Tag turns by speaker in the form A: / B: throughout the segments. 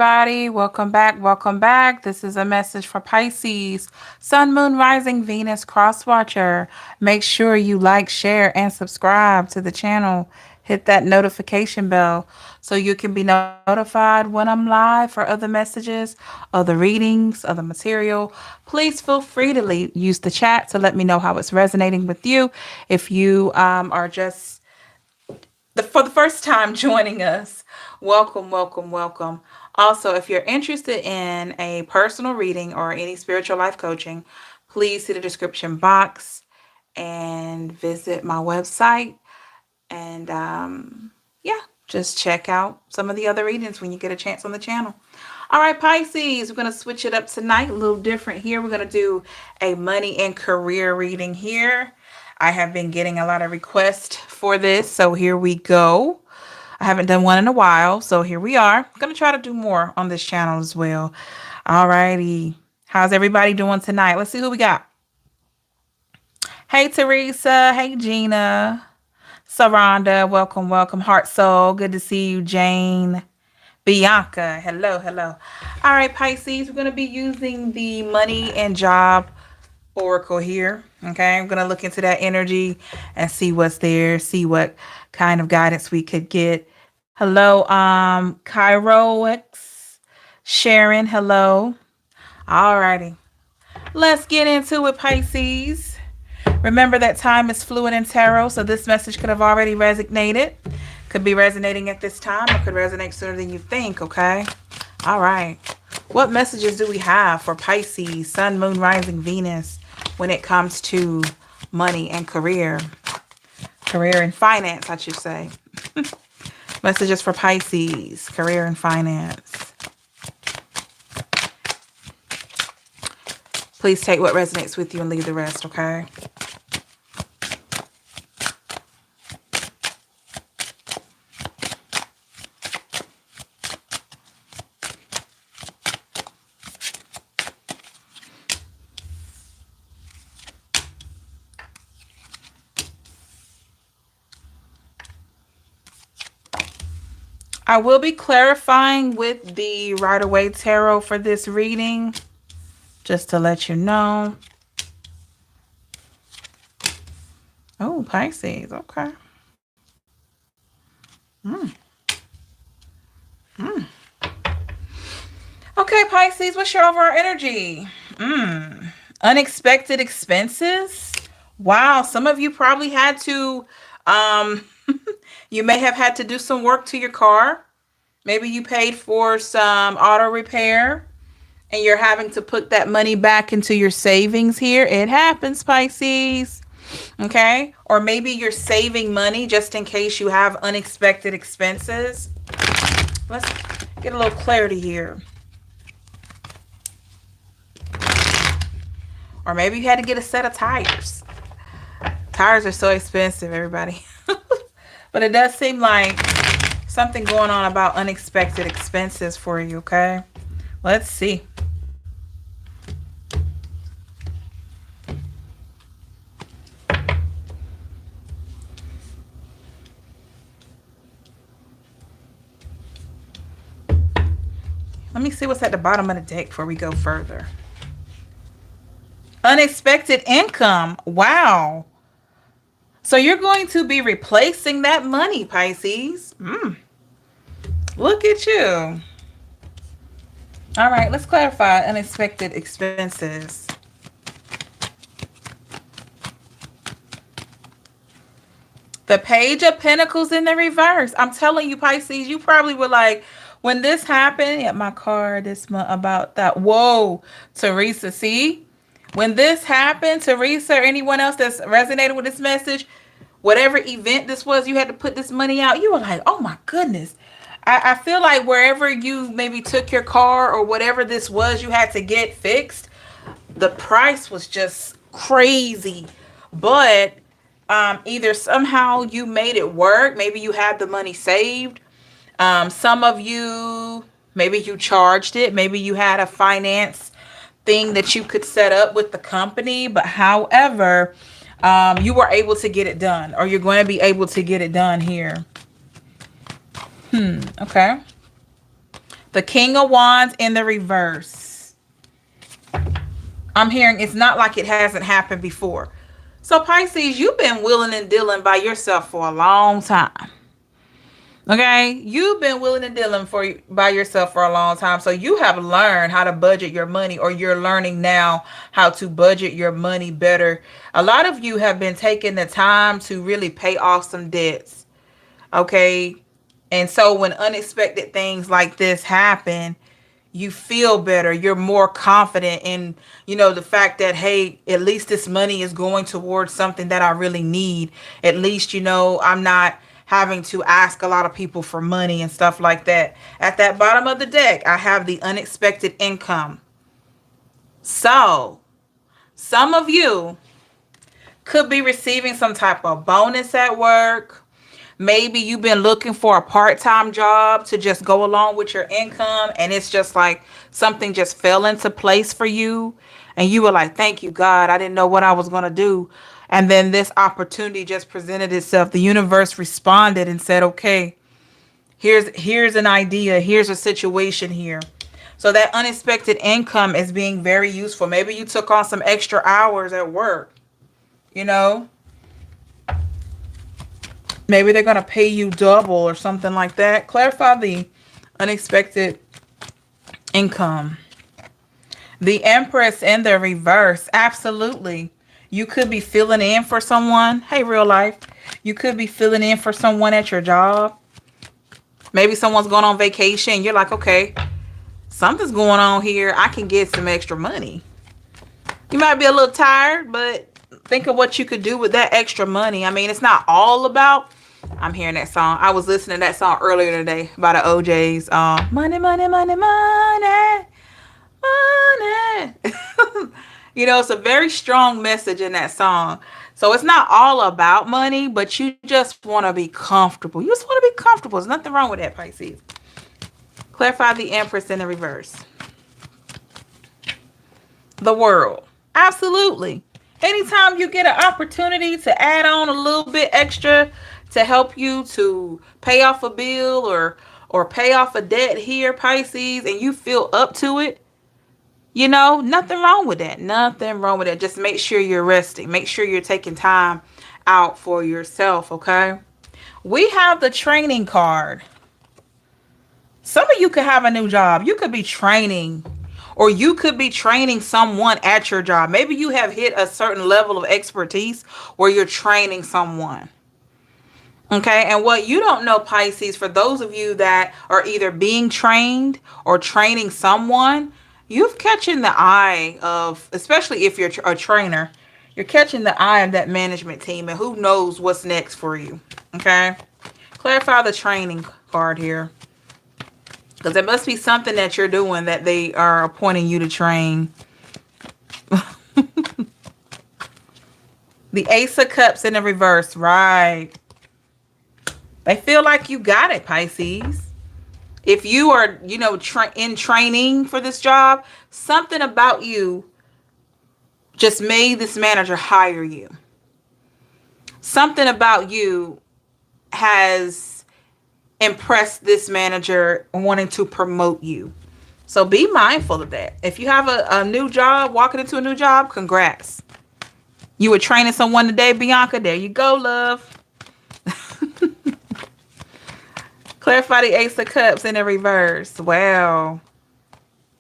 A: everybody. Welcome back. Welcome back. This is a message for Pisces, Sun, Moon, Rising, Venus, Cross Watcher. Make sure you like, share, and subscribe to the channel. Hit that notification bell so you can be notified when I'm live for other messages, other readings, other material. Please feel free to use the chat to let me know how it's resonating with you. If you are just for the first time joining us, welcome, welcome, welcome. Also, if you're interested in a personal reading or any spiritual life coaching, please see the description box and visit my website. And yeah, just check out some of the other readings when you get a chance on the channel. All right, Pisces, we're going to switch it up tonight, a little different here. We're going to do a money and career reading here. I have been getting a lot of requests for this, so here we go. I haven't done one in a while, so here we are. I'm going to try to do more on this channel as well. All righty. How's everybody doing tonight? Let's see who we got. Hey, Teresa. Hey, Gina. Saranda, welcome, welcome. Heart Soul, good to see you. Jane. Bianca, hello, hello. All right, Pisces, we're going to be using the money and job oracle here. Okay, I'm going to look into that energy and see what's there, see what kind of guidance we could get. Hello, Kyrox, Sharon, hello. All righty, let's get into it, Pisces. Remember that time is fluid in tarot, so this message could have already resonated. Could be resonating at this time or could resonate sooner than you think, okay? All right. What messages do we have for Pisces, Sun, Moon, Rising, Venus when it comes to money and career? Career and finance, I should say. Messages for Pisces, career and finance. Please take what resonates with you and leave the rest, okay? I will be clarifying with the Rider-Waite Tarot for this reading, just to let you know. Oh, Pisces, okay. Okay, Pisces, what's your overall energy? Unexpected expenses? Wow, some of you probably had to, you may have had to do some work to your car. Maybe you paid for some auto repair and you're having to put that money back into your savings here. It happens, Pisces. Okay. Or maybe you're saving money just in case you have unexpected expenses. Let's get a little clarity here. Or maybe you had to get a set of tires. Tires are so expensive, everybody. But it does seem like something going on about unexpected expenses for you, okay? Let's see. Let me see what's at the bottom of the deck before we go further. Unexpected income. Wow. So you're going to be replacing that money, Pisces. Look at you. All right, let's clarify unexpected expenses. The Page of Pentacles in the reverse. I'm telling you, Pisces, you probably were like, when this happened at my car this month about that. Whoa, Teresa, see? When this happened, Teresa or anyone else that's resonated with this message, whatever event this was, you had to put this money out. You were like, oh my goodness. I feel like wherever you maybe took your car or whatever this was you had to get fixed, the price was just crazy. But either somehow you made it work. Maybe you had the money saved. Some of you, maybe you charged it. Maybe you had a finance thing that you could set up with the company. But however, you were able to get it done, or you're going to be able to get it done here. Okay. The King of Wands in the reverse. I'm hearing it's not like it hasn't happened before. So Pisces, you've been willing and dealing by yourself for a long time. Okay, you've been willing and dealing by yourself for a long time. So you have learned how to budget your money, or you're learning now how to budget your money better. A lot of you have been taking the time to really pay off some debts. Okay, and so when unexpected things like this happen, you feel better. You're more confident in, the fact that, hey, at least this money is going towards something that I really need. At least, I'm not having to ask a lot of people for money and stuff like that. At that bottom of the deck, I have the unexpected income. So some of you could be receiving some type of bonus at work. Maybe you've been looking for a part-time job to just go along with your income, and it's just like something just fell into place for you. And you were like, thank you, God. I didn't know what I was going to do. And then this opportunity just presented itself. The universe responded and said, okay, here's an idea. Here's a situation here. So that unexpected income is being very useful. Maybe you took on some extra hours at work, Maybe they're going to pay you double or something like that. Clarify the unexpected income. The Empress in the reverse. Absolutely. You could be filling in for someone. Hey, real life. You could be filling in for someone at your job. Maybe someone's going on vacation. You're like, okay, something's going on here. I can get some extra money. You might be a little tired, but think of what you could do with that extra money. I mean, it's not all about... I'm hearing that song. I was listening to that song earlier today by the OJs. Money, money, money, money, money. It's a very strong message in that song. So it's not all about money, but you just want to be comfortable. You just want to be comfortable. There's nothing wrong with that, Pisces. Clarify the Empress in the reverse. The World. Absolutely. Anytime you get an opportunity to add on a little bit extra to help you to pay off a bill or pay off a debt here, Pisces, and you feel up to it, nothing wrong with that. Nothing wrong with that. Just make sure you're resting. Make sure you're taking time out for yourself, okay? We have the training card. Some of you could have a new job. You could be training, or you could be training someone at your job. Maybe you have hit a certain level of expertise where you're training someone. Okay, and what you don't know, Pisces, for those of you that are either being trained or training someone, you've catching the eye of, especially if you're a trainer, you're catching the eye of that management team, and who knows what's next for you. Okay, clarify the training card here, because there must be something that you're doing that they are appointing you to train. The Ace of Cups in the reverse, right? They feel like you got it, Pisces. If you are, in training for this job, something about you just made this manager hire you. Something about you has impressed this manager wanting to promote you. So be mindful of that. If you have a new job, walking into a new job, congrats. You were training someone today, Bianca. There you go, love. Clarify the Ace of Cups in the reverse. Wow.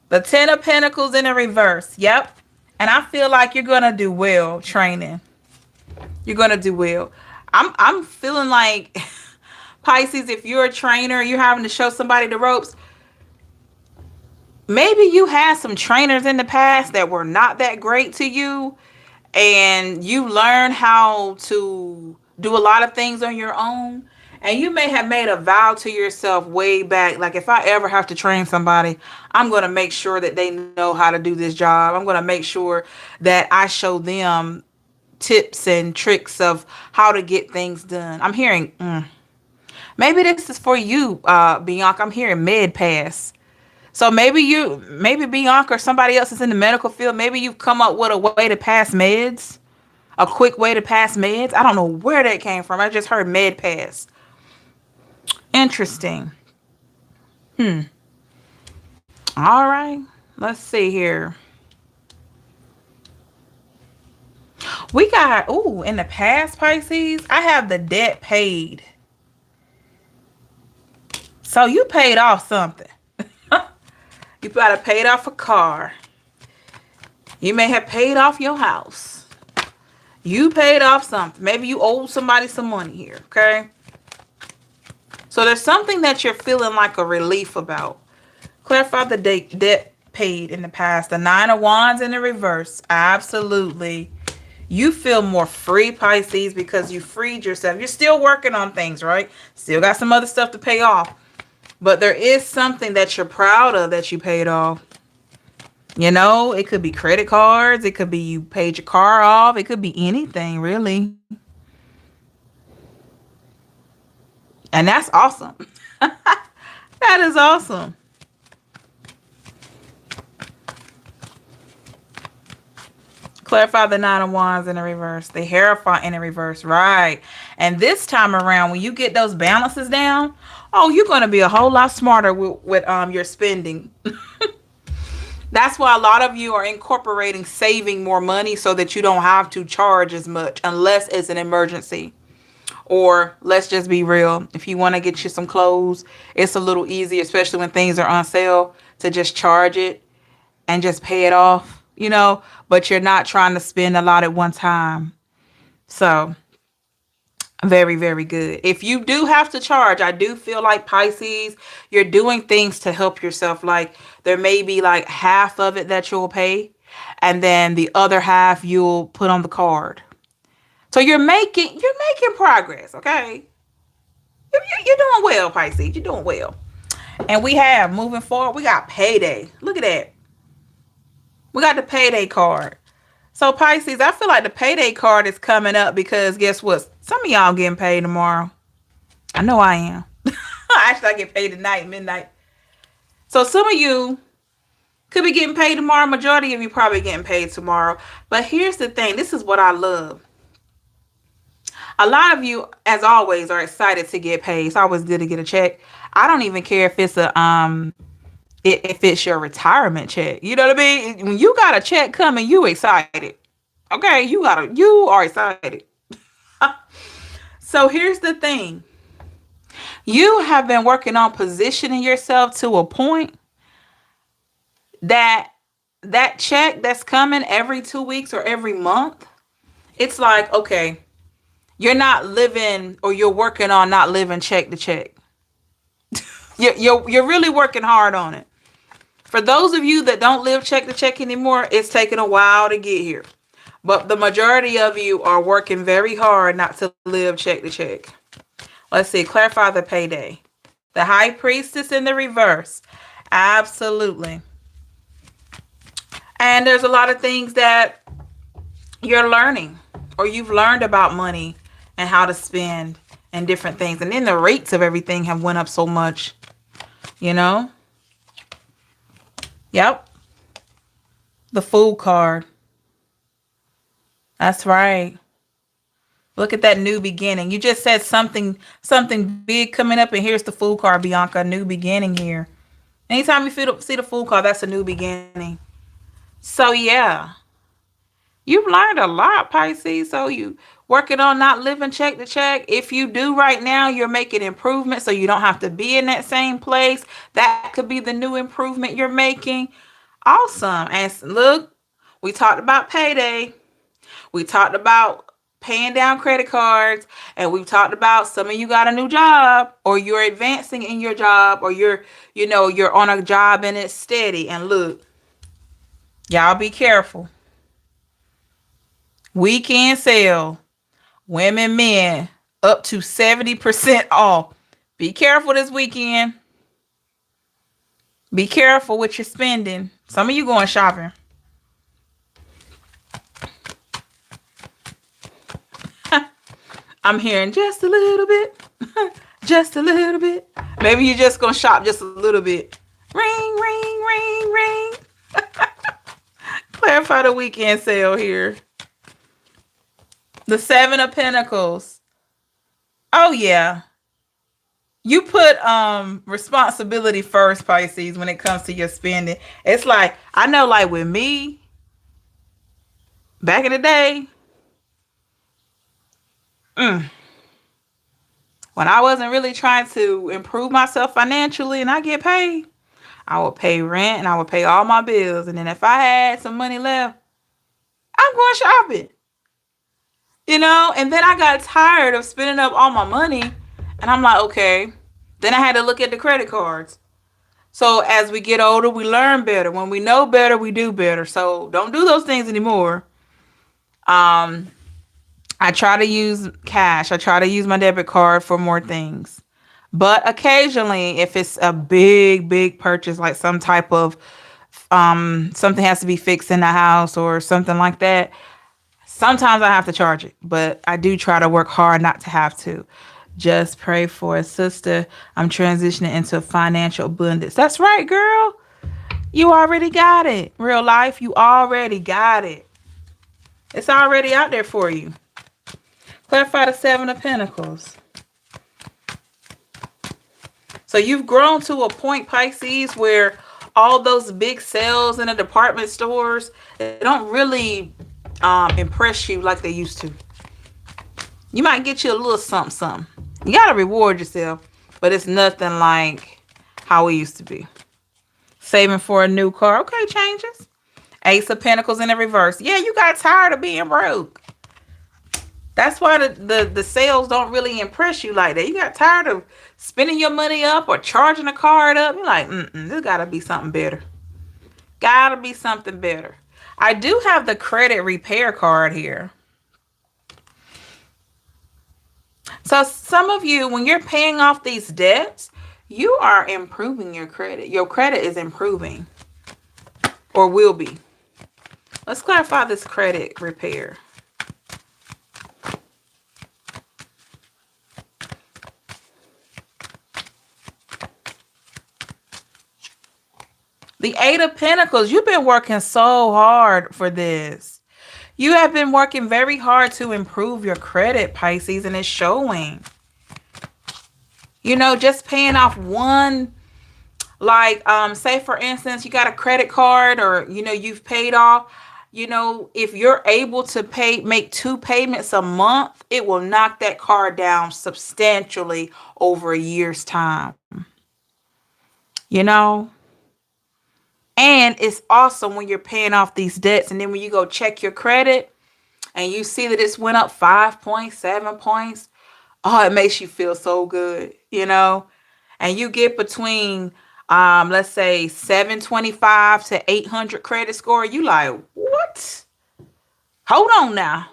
A: The Ten of Pentacles in the reverse. Yep. And I feel like you're going to do well training. You're going to do well. I'm feeling like, Pisces, if you're a trainer, you're having to show somebody the ropes. Maybe you had some trainers in the past that were not that great to you, and you learned how to do a lot of things on your own. And you may have made a vow to yourself way back, like, if I ever have to train somebody, I'm going to make sure that they know how to do this job. I'm going to make sure that I show them tips and tricks of how to get things done. I'm hearing, maybe this is for you, Bianca. I'm hearing med pass. So maybe Bianca or somebody else is in the medical field. Maybe you've come up with a way to pass meds, a quick way to pass meds. I don't know where that came from. I just heard med pass. Interesting. All right. Let's see here. We got, ooh, in the past, Pisces, I have the debt paid. So you paid off something. You gotta paid off a car. You may have paid off your house. You paid off something. Maybe you owe somebody some money here, okay? So there's something that you're feeling like a relief about. Clarify the debt paid in the past. The Nine of Wands in the reverse. Absolutely. You feel more free, Pisces, because you freed yourself. You're still working on things, right? Still got some other stuff to pay off. But there is something that you're proud of that you paid off. You know, it could be credit cards. It could be you paid your car off. It could be anything, really. And that's awesome. That is awesome. Clarify the Nine of Wands in the reverse. The Hierophant in the reverse. Right. And this time around, when you get those balances down, oh, you're going to be a whole lot smarter with your spending. That's why a lot of you are incorporating saving more money so that you don't have to charge as much unless it's an emergency. Or let's just be real. If you want to get you some clothes, it's a little easier, especially when things are on sale, to just charge it and just pay it off, you know, but you're not trying to spend a lot at one time. So very, very good. If you do have to charge, I do feel like Pisces, you're doing things to help yourself. Like there may be like half of it that you'll pay and then the other half you'll put on the card. So you're making progress, okay? You're doing well, Pisces. You're doing well. And we have, moving forward, we got payday. Look at that. We got the payday card. So Pisces, I feel like the payday card is coming up because guess what? Some of y'all getting paid tomorrow. I know I am. Actually, I get paid tonight, midnight. So some of you could be getting paid tomorrow. Majority of you probably getting paid tomorrow. But here's the thing. This is what I love. A lot of you, as always, are excited to get paid. It's always good to get a check. I don't even care if it's if it's your retirement check. You know what I mean? When you got a check coming, you excited. Okay, you are excited. So here's the thing. You have been working on positioning yourself to a point that check that's coming every 2 weeks or every month, it's like, okay, you're not living, or you're working on not living check to check. You're really working hard on it. For those of you that don't live check to check anymore, it's taken a while to get here. But the majority of you are working very hard not to live check to check. Let's see. Clarify the payday. The High Priestess in the reverse. Absolutely. And there's a lot of things that you're learning, or you've learned about money and how to spend and different things. And then the rates of everything have went up so much, you know? Yep. The Fool card. That's right. Look at that new beginning. You just said something big coming up, and here's the Fool card, Bianca. New beginning here. Anytime you see the Fool card, that's a new beginning. So yeah. You've learned a lot, Pisces. So you working on not living check to check. If you do right now, you're making improvements so you don't have to be in that same place. That could be the new improvement you're making. Awesome. And look, we talked about payday. We talked about paying down credit cards. And we've talked about some of you got a new job, or you're advancing in your job, or you're on a job and it's steady. And look, y'all be careful. Weekend sale, women, men, up to 70% off. Be careful this weekend. Be careful with your spending. Some of you going shopping. I'm hearing just a little bit. Just a little bit. Maybe you're just going to shop just a little bit. Ring, ring, ring, ring. Clarify the weekend sale here. The Seven of Pentacles. Oh, yeah. You put responsibility first, Pisces, when it comes to your spending. It's like, I know, like with me back in the day, mm, when I wasn't really trying to improve myself financially and I get paid, I would pay rent and I would pay all my bills. And then if I had some money left, I'm going shopping, And then I got tired of spending up all my money. And I'm like, okay. Then I had to look at the credit cards. So as we get older, we learn better. When we know better, we do better. So don't do those things anymore. Um, I try to use cash. I try to use my debit card for more things. But occasionally, if it's a big, big purchase, like some type of something has to be fixed in the house or something like that, sometimes I have to charge it. But I do try to work hard not to have to. Just pray for a sister. I'm transitioning into financial abundance. That's right, girl. You already got it. Real life, you already got it. It's already out there for you. Clarify the Seven of Pentacles. So you've grown to a point, Pisces, where all those big sales in the department stores, they don't really impress you like they used to. You might get you a little something, something. You got to reward yourself, but it's nothing like how it used to be. Saving for a new car. Okay, changes. Ace of Pentacles in the reverse. Yeah, you got tired of being broke. That's why the sales don't really impress you like that. You got tired of spending your money up or charging a card up. You're like, this got to be something better. Got to be something better. I do have the credit repair card here. So some of you, when you're paying off these debts, you are improving your credit. Your credit is improving or will be. Let's clarify this credit repair. The Eight of Pentacles, you've been working so hard for this. You have been working very hard to improve your credit, Pisces, and it's showing. Just paying off one, like, say for instance, you got a credit card or, you've paid off, if you're able to make 2 payments a month, it will knock that card down substantially over a year's time. And it's awesome when you're paying off these debts. And then when you go check your credit and you see that it's went up 5.7 points, oh, it makes you feel so good, And you get between, let's say 725 to 800 credit score. You like, what? Hold on now,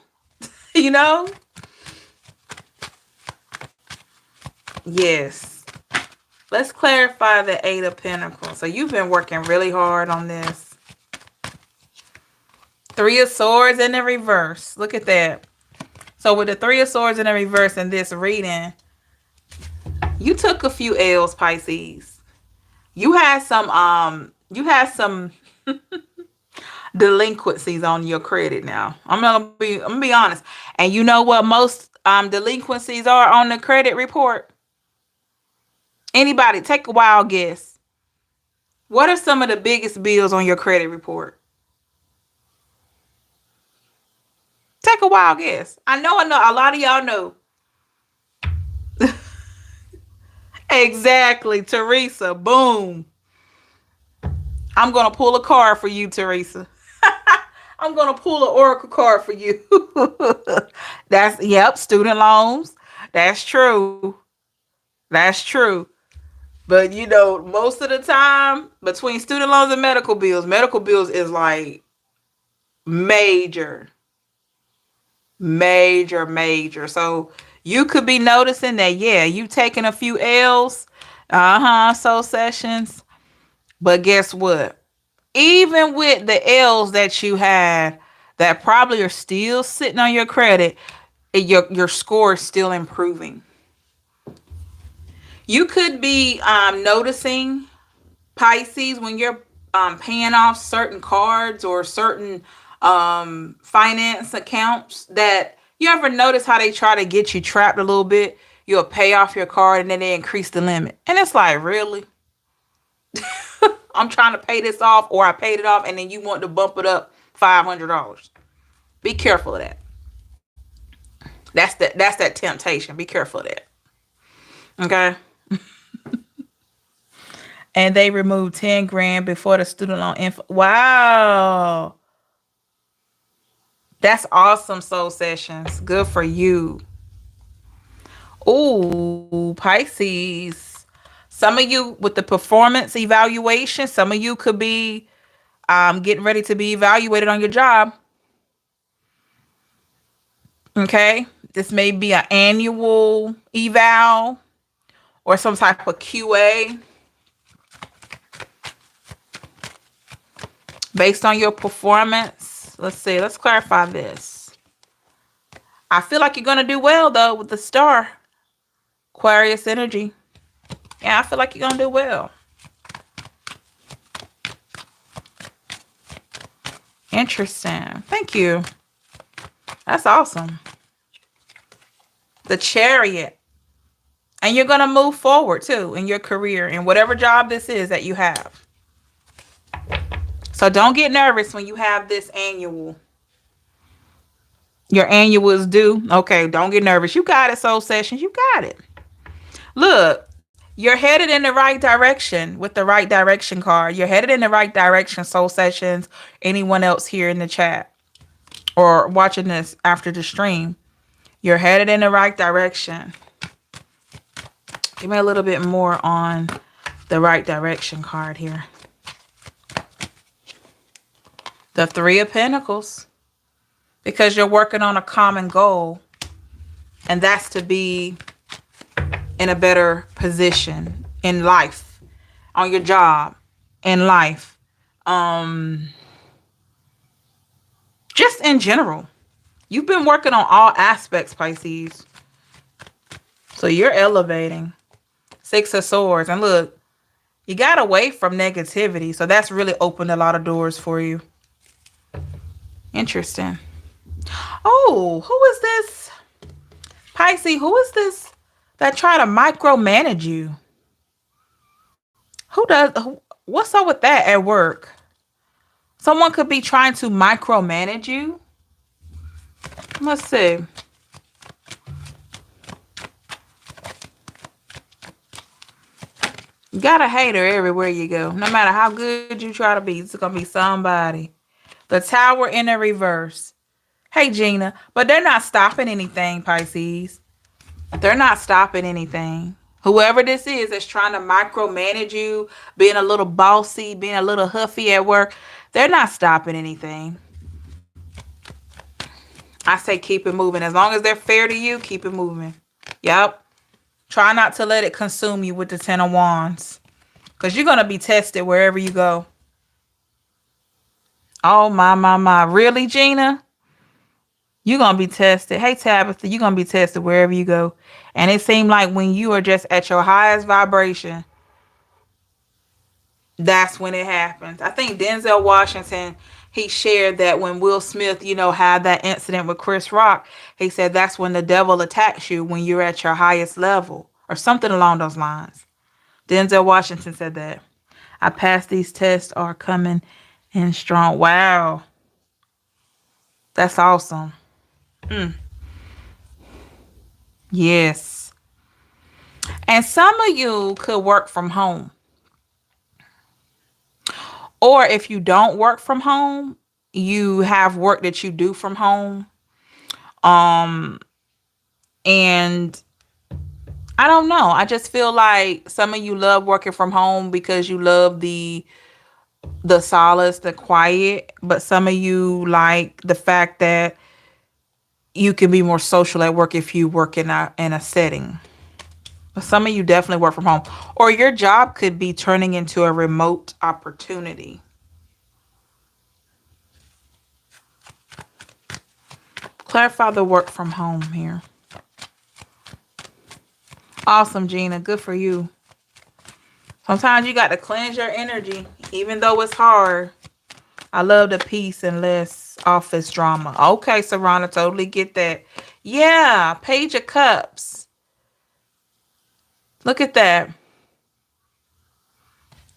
A: Yes. Let's clarify the Eight of Pentacles. So you've been working really hard on this. Three of Swords in the reverse. Look at that. So with the Three of Swords in the reverse in this reading, you took a few L's, Pisces. You had some delinquencies on your credit now. I'm gonna be honest. And you know what most delinquencies are on the credit report? Anybody, take a wild guess. What are some of the biggest bills on your credit report? Take a wild guess. I know. A lot of y'all know. Exactly, Teresa. Boom. I'm going to pull a card for you, Teresa. I'm going to pull an oracle card for you. Student loans. That's true. That's true. But, most of the time, between student loans and medical bills is like major. So you could be noticing that, you taking a few L's, soul sessions. But guess what? Even with the L's that you had that probably are still sitting on your credit, your score is still improving. You could be noticing, Pisces, when you're paying off certain cards or certain finance accounts, that you ever notice how they try to get you trapped a little bit? you'll pay off your card and then they increase the limit. And it's like, really? I'm trying to pay this off, or I paid it off and then you want to bump it up $500. Be careful of that. That's that temptation. Be careful of that. Okay? And they removed 10 grand before the student loan info. Wow. That's awesome, Soul Sessions. Good for you. Ooh, Pisces. Some of you with the performance evaluation, some of you could be getting ready to be evaluated on your job. Okay. This may be an annual eval or some type of QA based on your performance. Let's see. Let's clarify this. I feel like you're going to do well, though, with the star. Aquarius energy. Yeah, I feel like you're going to do well. Interesting. Thank you. That's awesome. The Chariot. And you're going to move forward, too, in your career, in whatever job this is that you have. So don't get nervous when you have this annual. Your annual is due. Okay, don't get nervous. You got it, Soul Sessions. You got it. Look, you're headed in the right direction with the right direction card. You're headed in the right direction, Soul Sessions. Anyone else here in the chat or watching this after the stream, you're headed in the right direction. Give me a little bit more on the right direction card here. The Three of Pentacles. Because you're working on a common goal. And that's to be in a better position in life. On your job. In life. Just in general. You've been working on all aspects, Pisces. So you're elevating. Six of Swords. And look, you got away from negativity. So that's really opened a lot of doors for you. Interesting. Oh, who is this? Pisces, who is this that try to micromanage you? What's up with that at work? Someone could be trying to micromanage you. Let's see. You got a hater everywhere you go. No matter how good you try to be, it's going to be somebody. The Tower in the reverse. Hey, Gina, but they're not stopping anything, Pisces. They're not stopping anything. Whoever this is that's trying to micromanage you, being a little bossy, being a little huffy at work, they're not stopping anything. I say keep it moving. As long as they're fair to you, keep it moving. Yep. Try not to let it consume you with the Ten of Wands. Because you're going to be tested wherever you go. Oh, my. Really, Gina? You're going to be tested. Hey, Tabitha, you're going to be tested wherever you go. And it seemed like when you are just at your highest vibration, that's when it happens. I think Denzel Washington, he shared that when Will Smith, had that incident with Chris Rock, he said that's when the devil attacks you, when you're at your highest level or something along those lines. Denzel Washington said that. I passed these tests are coming in strong. Wow. That's awesome. Yes. And some of you could work from home. Or if you don't work from home, you have work that you do from home. And I don't know. I just feel like some of you love working from home because you love the solace, the quiet. But some of you like the fact that you can be more social at work if you work in a setting. But some of you definitely work from home. Or your job could be turning into a remote opportunity. Clarify the work from home here. Awesome, Gina. Good for you. Sometimes you got to cleanse your energy, even though it's hard. I love the peace and less office drama. Okay, Serrana, totally get that. Yeah, Page of Cups. Look at that.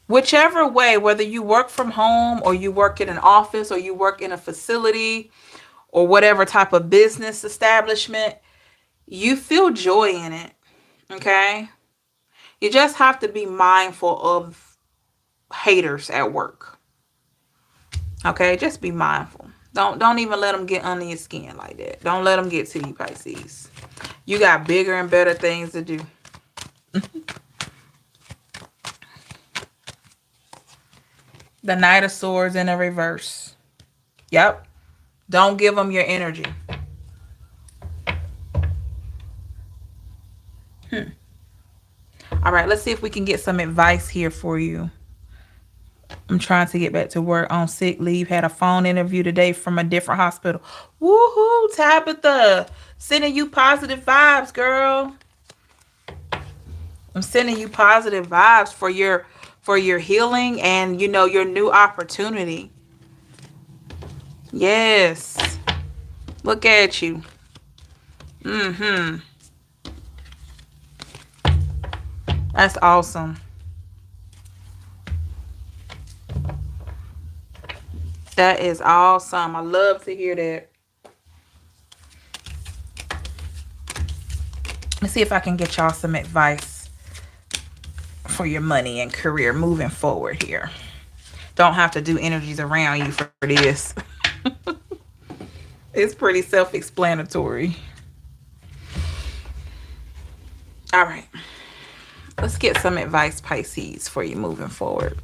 A: Whichever way, whether you work from home or you work in an office or you work in a facility or whatever type of business establishment, you feel joy in it. Okay? You just have to be mindful of haters at work. Okay? Just be mindful. Don't even let them get under your skin like that. Don't let them get to you, Pisces. You got bigger and better things to do. The Knight of Swords in a reverse. Yep. Don't give them your energy. All right, let's see if we can get some advice here for you. I'm trying to get back to work on sick leave. Had a phone interview today from a different hospital. Woohoo, Tabitha. Sending you positive vibes, girl. I'm sending you positive vibes for your healing and, your new opportunity. Yes. Look at you. That's awesome. That is awesome. I love to hear that. Let's see if I can get y'all some advice for your money and career moving forward here. Don't have to do energies around you for this. It's pretty self-explanatory. All right. Let's get some advice, Pisces, for you moving forward.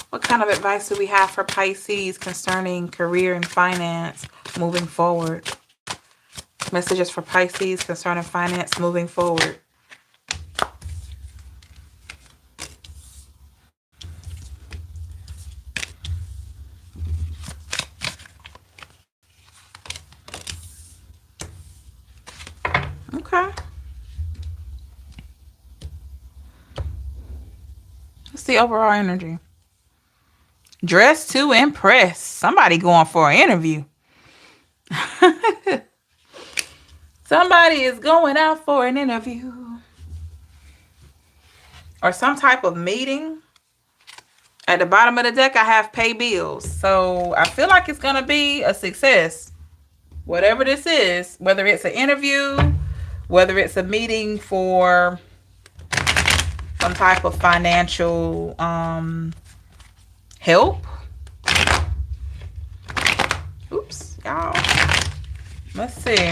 A: What kind of advice do we have for Pisces concerning career and finance moving forward? Messages for Pisces concerning finance moving forward. Okay. What's the overall energy? Dress to impress. Somebody going for an interview. Somebody is going out for an interview. Or some type of meeting. At the bottom of the deck, I have pay bills. So I feel like it's going to be a success. Whatever this is. Whether it's an interview. Whether it's a meeting for some type of financial help. Oops, y'all. Let's see.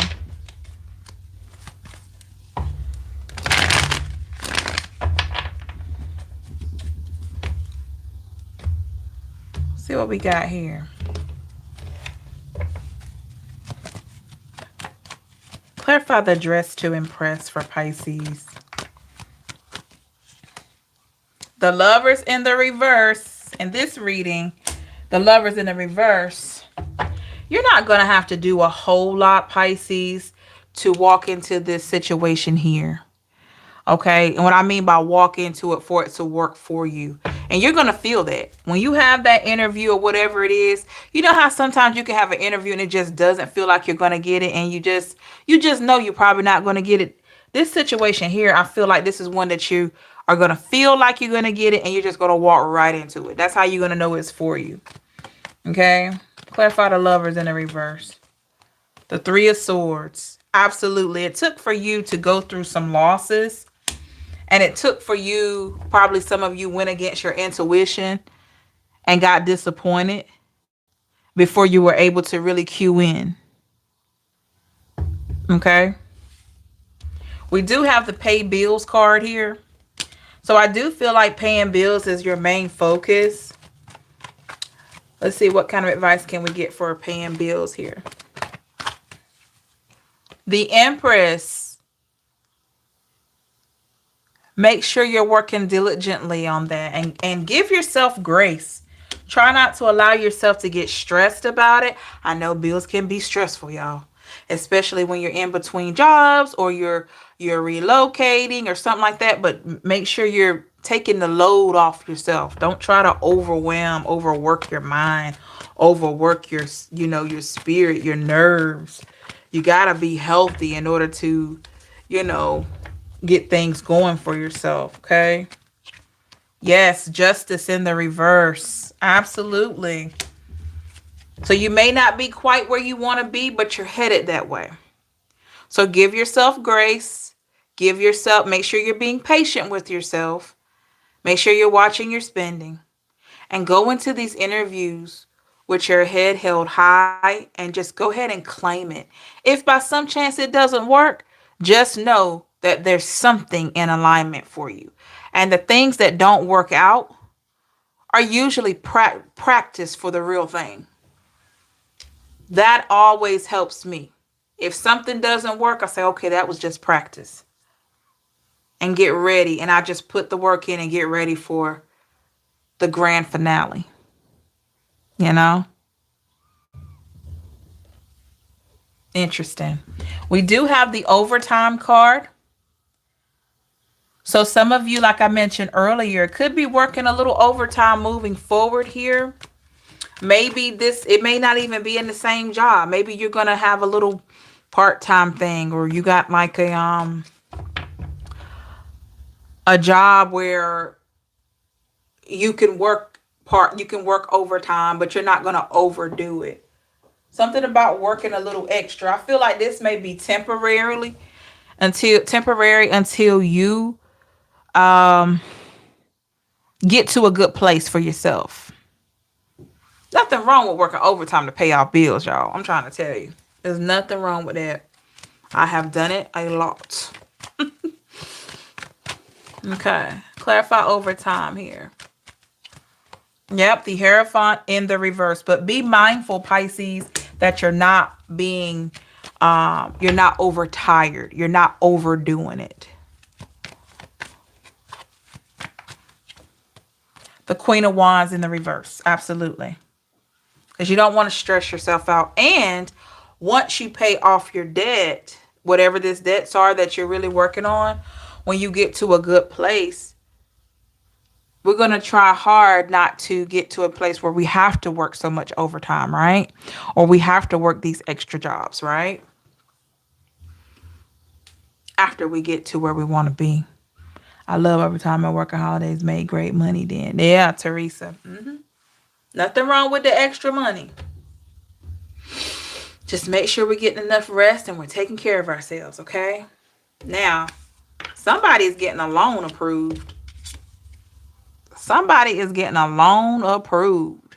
A: See what we got here. Clarify the dress to impress for Pisces. The Lovers in the reverse. In this reading, the Lovers in the reverse. You're not going to have to do a whole lot, Pisces, to walk into this situation here. Okay? And what I mean by walk into it, for it to work for you. And you're going to feel that. When you have that interview or whatever it is, you know how sometimes you can have an interview and it just doesn't feel like you're going to get it. And you just know you're probably not going to get it. This situation here, I feel like this is one that you are going to feel like you're going to get it. And you're just going to walk right into it. That's how you're going to know it's for you. Okay? Clarify the Lovers in the reverse. The Three of Swords. Absolutely. It took for you to go through some losses. And it took for you, probably some of you went against your intuition and got disappointed before you were able to really cue in. Okay? We do have the pay bills card here. So I do feel like paying bills is your main focus. Let's see, what kind of advice can we get for paying bills here? The Empress. Make sure you're working diligently on that and give yourself grace. Try not to allow yourself to get stressed about it. I know bills can be stressful, y'all. especially when you're in between jobs or you're relocating or something like that. But make sure you're taking the load off yourself. Don't try to overwork your mind, overwork your, your spirit, your nerves. You got to be healthy in order to, you know, get things going for yourself, okay? Yes, justice in the reverse. Absolutely. So you may not be quite where you want to be, but you're headed that way. So give yourself grace. Make sure you're being patient with yourself. Make sure you're watching your spending. And go into these interviews with your head held high and just go ahead and claim it. If by some chance it doesn't work, just know that there's something in alignment for you. And the things that don't work out are usually practice for the real thing. That always helps me. If something doesn't work, I say, okay, that was just practice. And get ready. And I just put the work in and get ready for the grand finale. You know? Interesting. We do have the overtime card. So some of you, like I mentioned earlier, could be working a little overtime moving forward here. Maybe it may not even be in the same job. Maybe you're going to have a little part-time thing, or you got like a job where you can work overtime, but you're not going to overdo it. Something about working a little extra. I feel like this may be temporary until you get to a good place for yourself. Nothing wrong with working overtime to pay off bills, y'all. I'm trying to tell you. There's nothing wrong with that. I have done it a lot. Okay. Clarify overtime here. Yep, the Hierophant in the reverse. But be mindful, Pisces, that you're not overtired. You're not overdoing it. The Queen of Wands in the reverse. Absolutely. Because you don't want to stress yourself out. And once you pay off your debt, whatever this debts are that you're really working on, when you get to a good place, we're going to try hard not to get to a place where we have to work so much overtime, right? Or we have to work these extra jobs, right? After we get to where we want to be. I love overtime. My working holidays made great money then. Yeah, Teresa. Nothing wrong with the extra money. Just make sure we're getting enough rest and we're taking care of ourselves, okay? Now, somebody's getting a loan approved. Somebody is getting a loan approved.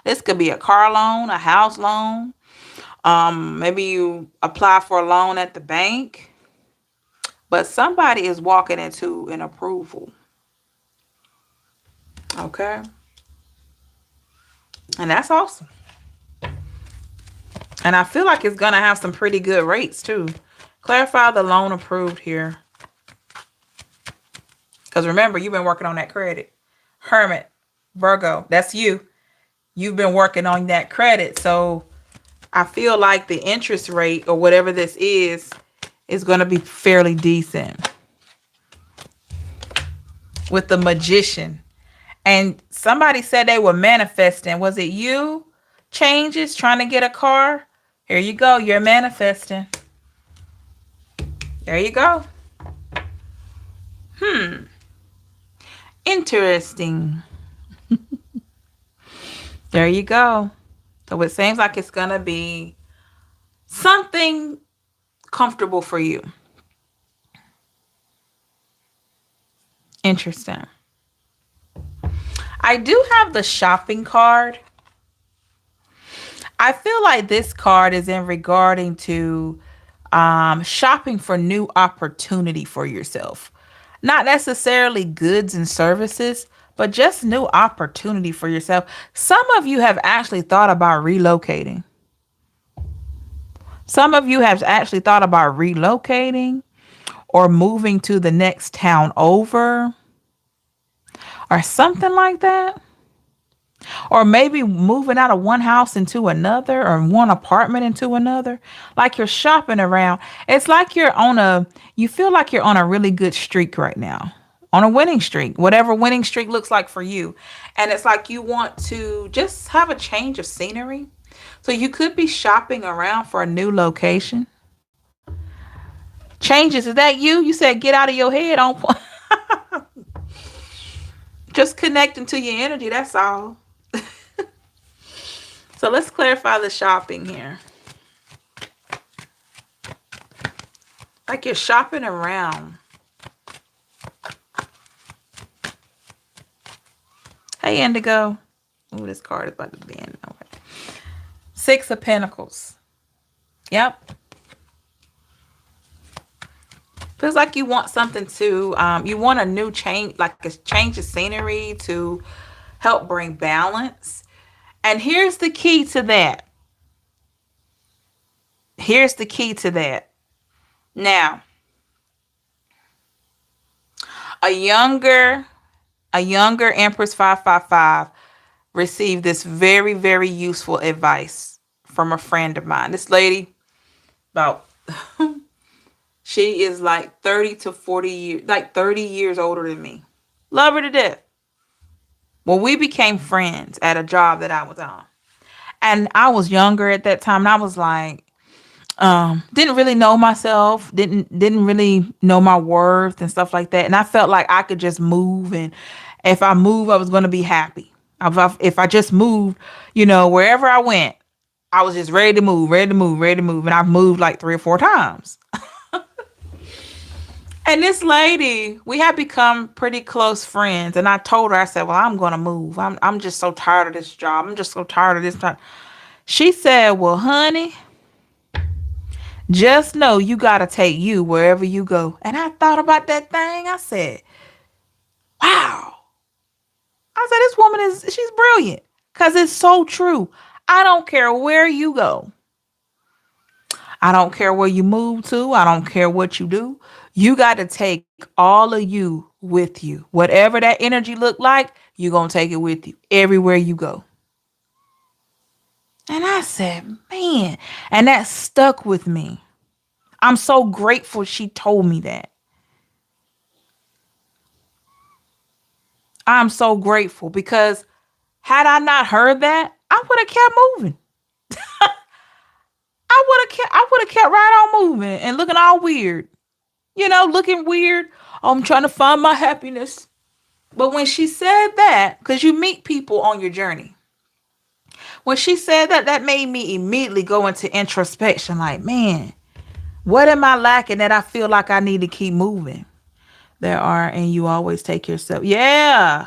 A: This could be a car loan, a house loan. Maybe you apply for a loan at the bank. But somebody is walking into an approval. Okay? And that's awesome. And I feel like it's going to have some pretty good rates too. Clarify the loan approved here. Because remember, you've been working on that credit. Hermit, Virgo, that's you. You've been working on that credit. So I feel like the interest rate or whatever this is going to be fairly decent. With the Magician. And somebody said they were manifesting. Was it you? Changes, trying to get a car? Here you go. You're manifesting. There you go. Interesting. There you go. So it seems like it's going to be something comfortable for you. Interesting. I do have the shopping card. I feel like this card is in regarding to shopping for new opportunity for yourself. Not necessarily goods and services, but just new opportunity for yourself. Some of you have actually thought about relocating. Some of you have actually thought about relocating or moving to the next town over or something like that. Or maybe moving out of one house into another or one apartment into another. Like you're shopping around. It's like you feel like you're on a really good streak right now, on a winning streak, whatever winning streak looks like for you. And it's like you want to just have a change of scenery. So you could be shopping around for a new location. Changes. Is that you? You said get out of your head on just connecting to your energy. That's all. So let's clarify the shopping here. Like you're shopping around. Hey, Indigo. Oh, this card is about to be in. Okay. Six of Pentacles. Yep. Feels like you want something to, you want a new change, like a change of scenery to help bring balance. And here's the key to that. Here's the key to that. Now, a younger Empress 555 received this very, very useful advice from a friend of mine. This lady, about, she is like 30 to 40 years, like 30 years older than me. Love her to death. Well, we became friends at a job that I was on. And I was younger at that time. And I was like, didn't really know myself, didn't really know my worth and stuff like that. And I felt like I could just move. And if I move, I was going to be happy. If I just moved, wherever I went, I was just ready to move, ready to move, ready to move. And I've moved like 3 or 4 times. And this lady, we had become pretty close friends. And I told her, I said, well, I'm going to move. I'm just so tired of this job. I'm just so tired of this time. She said, well, honey, just know you got to take you wherever you go. And I thought about that thing. I said, wow. I said, this woman she's brilliant. Because it's so true. I don't care where you go. I don't care where you move to. I don't care what you do. You got to take all of you with you. Whatever that energy look like, you're going to take it with you everywhere you go. And I said, man, and that stuck with me. I'm so grateful she told me that. I'm so grateful because had I not heard that, I would have kept moving. I would have kept right on moving and looking all weird. Looking weird. Oh, I'm trying to find my happiness. But when she said that, because you meet people on your journey. When she said that, that made me immediately go into introspection. Like, man, what am I lacking that I feel like I need to keep moving? There are, and you always take yourself. Yeah.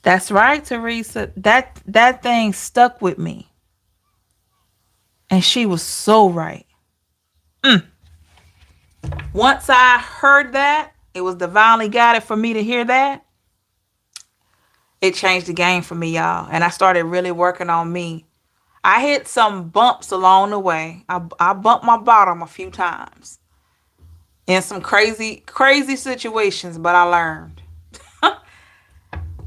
A: That's right, Teresa. That thing stuck with me. And she was so right. Once I heard that, it was divinely guided for me to hear that. It changed the game for me, y'all. And I started really working on me. I hit some bumps along the way. I bumped my bottom a few times in some crazy, crazy situations, but I learned.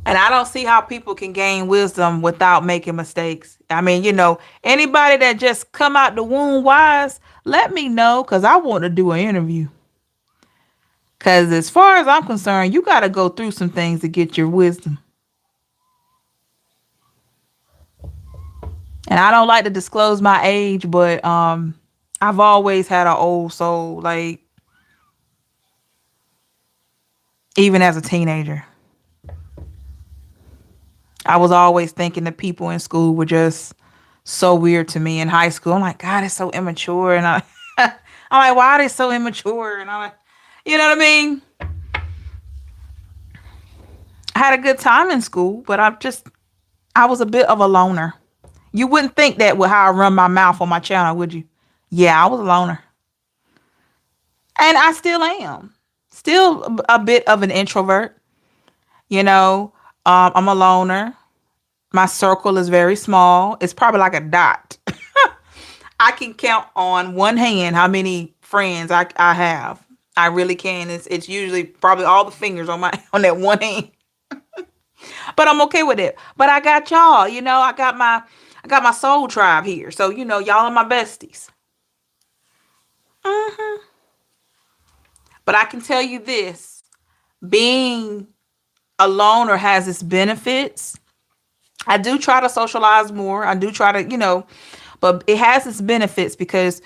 A: And I don't see how people can gain wisdom without making mistakes. I mean, anybody that just come out the womb wise, let me know because I want to do an interview. Because as far as I'm concerned, you got to go through some things to get your wisdom. And I don't like to disclose my age, but I've always had an old soul, like even as a teenager. I was always thinking that people in school were just so weird to me in high school. I'm like, God, it's so immature. And I'm like, why are they so immature? And I'm like, you know what I mean? I had a good time in school, but I was a bit of a loner. You wouldn't think that with how I run my mouth on my channel, would you? Yeah, I was a loner. And I still am. Still a bit of an introvert. I'm a loner. My circle is very small. It's probably like a dot. I can count on one hand how many friends I have. I really can. It's usually probably all the fingers on that one hand. But I'm okay with it. But I got y'all, I got my soul tribe here. So, y'all are my besties. hmm But I can tell you this, being a loner has its benefits. I do try to socialize more. I do try to, but it has its benefits because,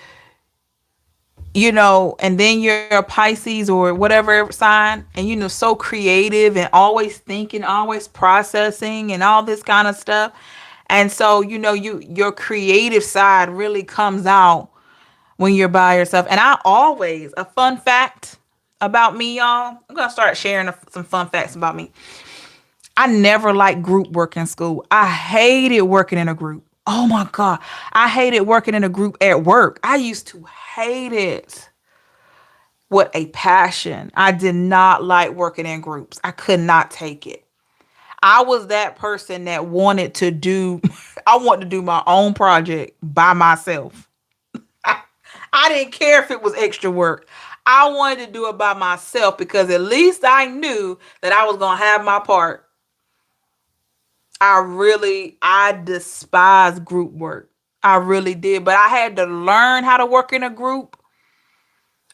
A: and then you're a Pisces or whatever sign, and, so creative and always thinking, always processing and all this kind of stuff. And so, your creative side really comes out when you're by yourself. And a fun fact about me, y'all, I'm going to start sharing some fun facts about me. I never liked group work in school. I hated working in a group. Oh my God. I hated working in a group at work. I used to hate it. What a passion. I did not like working in groups. I could not take it. I was that person that wanted to do, I wanted to do my own project by myself. I didn't care if it was extra work. I wanted to do it by myself because at least I knew that I was going to have my part. I despise group work. I really did. But I had to learn how to work in a group.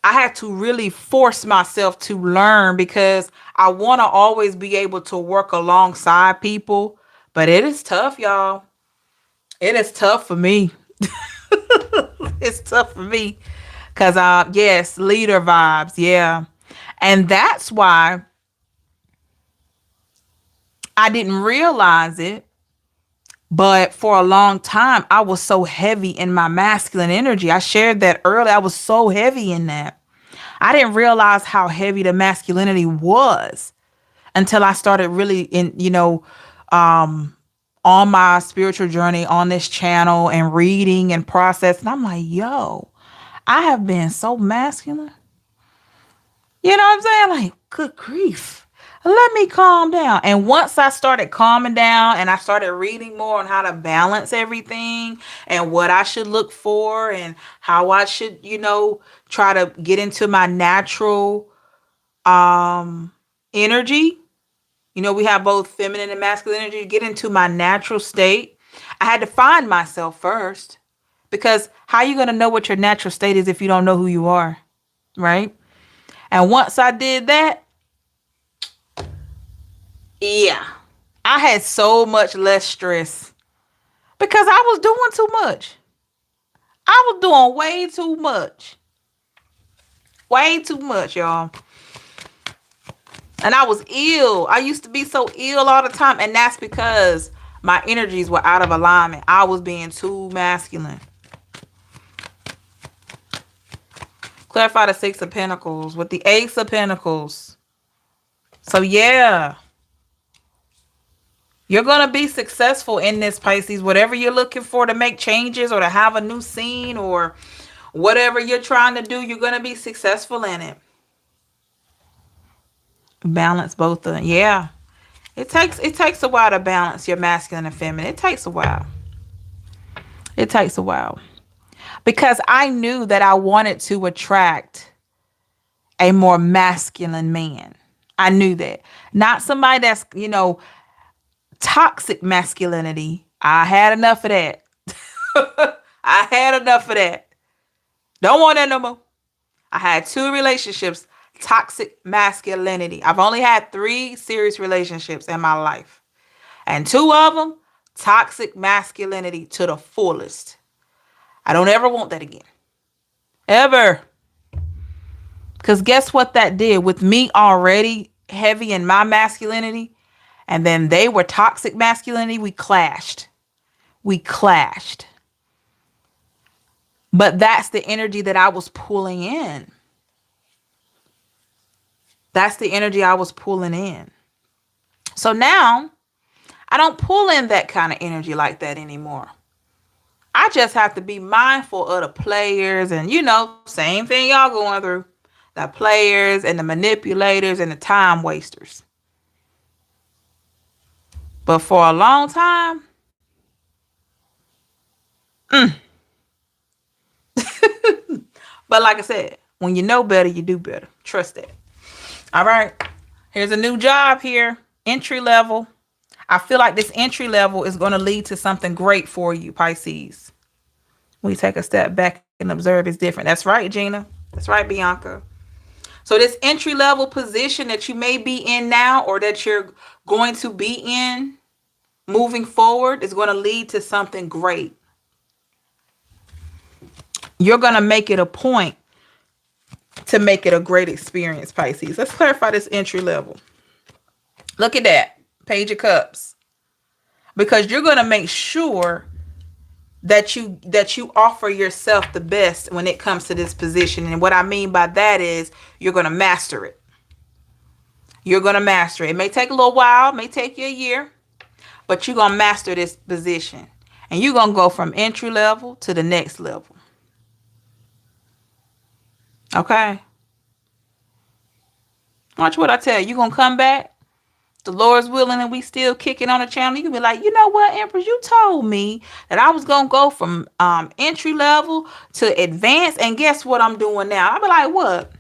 A: I had to really force myself to learn because I want to always be able to work alongside people. But it is tough, y'all. It is tough for me. It's tough for me. Because, yes, leader vibes. Yeah. And that's why I didn't realize it. But for a long time, I was so heavy in my masculine energy. I shared that earlier. I was so heavy in that. I didn't realize how heavy the masculinity was until I started really on my spiritual journey on this channel and reading and processing. I'm like, yo, I have been so masculine. You know what I'm saying? Like, good grief. Let me calm down. And once I started calming down and I started reading more on how to balance everything and what I should look for and how I should, try to get into my natural energy. We have both feminine and masculine energy. Get into my natural state. I had to find myself first because how are you going to know what your natural state is if you don't know who you are? Right? And once I did that, yeah, I had so much less stress because I was doing too much. I was doing way too much. Way too much, y'all. And I was ill. I used to be so ill all the time. And that's because my energies were out of alignment. I was being too masculine. Clarify the Six of Pentacles with the Ace of Pentacles. So yeah. You're going to be successful in this, Pisces. Whatever you're looking for to make changes or to have a new scene or whatever you're trying to do, you're going to be successful in it. Balance both of them. Yeah. It takes a while to balance your masculine and feminine. It takes a while. It takes a while. Because I knew that I wanted to attract a more masculine man. I knew that. Not somebody that's, toxic masculinity. I had enough of that. I had enough of that. Don't want that no more. I had 2 relationships, toxic masculinity. I've only had 3 serious relationships in my life. And 2 of them, toxic masculinity to the fullest. I don't ever want that again. Ever. Because guess what that did? With me already heavy in my masculinity, and then they were toxic masculinity, we clashed. We clashed. But that's the energy that I was pulling in. That's the energy I was pulling in. So now, I don't pull in that kind of energy like that anymore. I just have to be mindful of the players and, same thing y'all going through. The players and the manipulators and the time wasters. But for a long time, but like I said, when you know better, you do better. Trust that. All right. Here's a new job here. Entry level. I feel like this entry level is going to lead to something great for you, Pisces. We take a step back and observe it's different. That's right, Gina. That's right, Bianca. So this entry level position that you may be in now, or that you're going to be in moving forward, is going to lead to something great. You're going to make it a point to make it a great experience, Pisces. Let's clarify this entry level. Look at that. Page of Cups. Because you're going to make sure that you offer yourself the best when it comes to this position. And what I mean by that is you're going to master it. You're going to master it. It may take a little while, it may take you a year, but you're going to master this position. And you're going to go from entry level to the next level. Okay? Watch what I tell you. You're going to come back. The Lord's willing and we still kicking on the channel. You can be like, you know what, Empress, you told me that I was going to go from entry level to advanced. And guess what I'm doing now? I'll be like, what?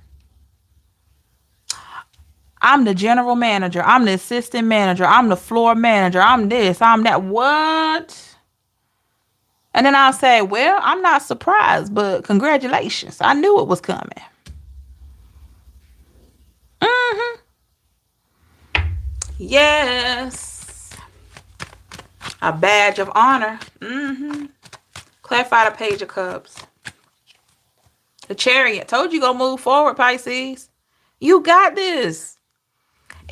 A: I'm the general manager. I'm the assistant manager. I'm the floor manager. I'm this. I'm that. What? And then I'll say, well, I'm not surprised, but congratulations. I knew it was coming. Mm-hmm. Yes. A badge of honor. Mm-hmm. Clarify the Page of Cups. The Chariot. Told you gonna move forward, Pisces. You got this.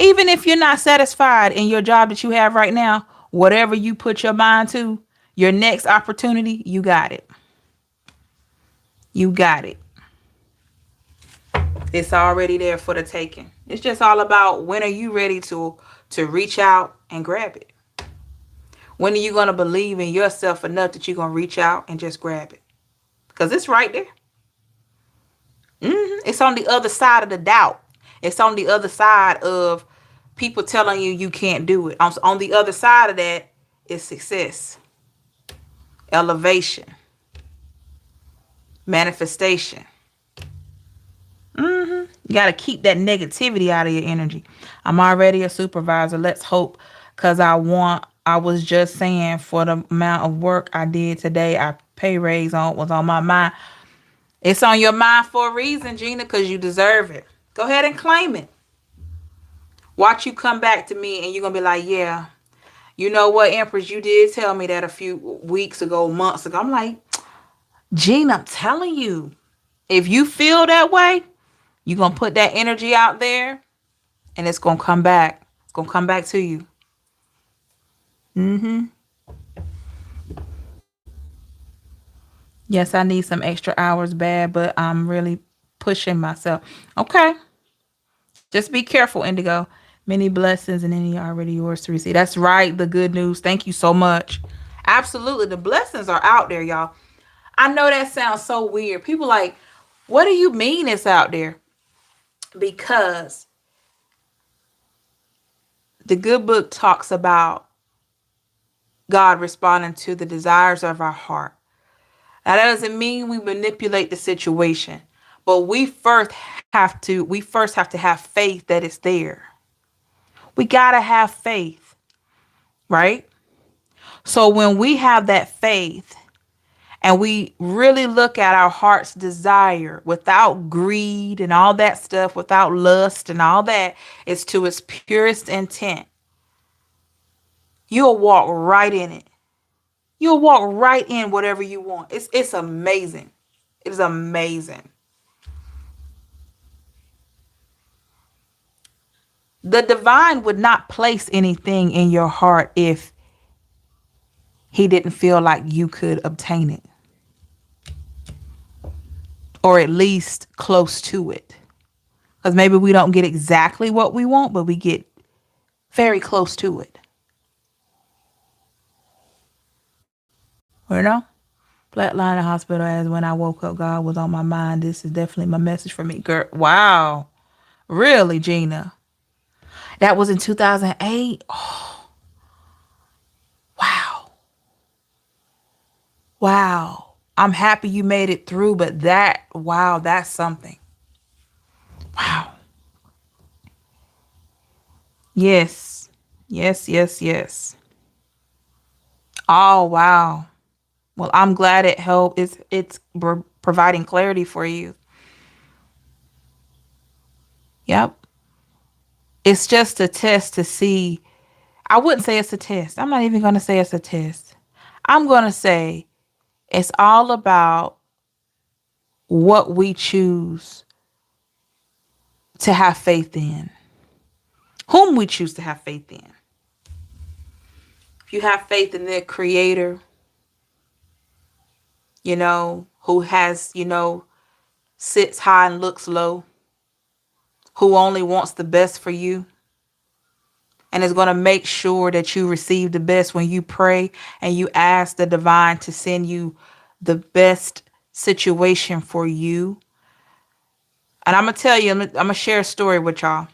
A: Even if you're not satisfied in your job that you have right now, whatever you put your mind to, your next opportunity, you got it. You got it. It's already there for the taking. It's just all about when are you ready to reach out and grab it. When are you going to believe in yourself enough that you're going to reach out and just grab it? Because it's right there. It's on the other side of the doubt. It's on the other side of people telling you you can't do it. On the other side of that is success, elevation, manifestation. You got to keep that negativity out of your energy. I'm already a supervisor. Let's hope, because I was just saying, for the amount of work I did today, our pay raise was on my mind. It's on your mind for a reason, Gina, because you deserve it. Go ahead and claim it. Watch you come back to me and you're going to be like, yeah, you know what, Empress, you did tell me that a few weeks ago, months ago. I'm like, Gina, I'm telling you, if you feel that way, you're going to put that energy out there and it's going to come back. It's going to come back to you. Yes, I need some extra hours bad, but I'm really pushing myself. Okay. Just be careful, Indigo. Many blessings and any already yours to receive. That's right. The good news. Thank you so much. Absolutely. The blessings are out there, y'all. I know that sounds so weird. People like, what do you mean it's out there? Because the good book talks about God responding to the desires of our heart. Now, that doesn't mean we manipulate the situation, but we first have to have faith that it's there. We got to have faith, right? So when we have that faith and we really look at our heart's desire without greed and all that stuff, without lust and all that, it's to its purest intent, you'll walk right in it. You'll walk right in whatever you want. It's amazing. It is amazing. The divine would not place anything in your heart if he didn't feel like you could obtain it. Or at least close to it. Because maybe we don't get exactly what we want, but we get very close to it. You know? Flatline in hospital as when I woke up, God was on my mind. This is definitely my message for me. Girl, wow. Really, Gina? That was in 2008? Oh. Wow. Wow. I'm happy you made it through, but that's something. Wow. Yes. Yes, yes, yes. Oh, wow. Well, I'm glad it helped. It's providing clarity for you. Yep. It's just a test to see. I wouldn't say it's a test. I'm not even going to say it's a test. I'm going to say it's all about what we choose to have faith in, whom we choose to have faith in. If you have faith in the creator, who has, sits high and looks low, who only wants the best for you and is going to make sure that you receive the best when you pray and you ask the divine to send you the best situation for you. And I'm going to tell you, I'm going to share a story with y'all.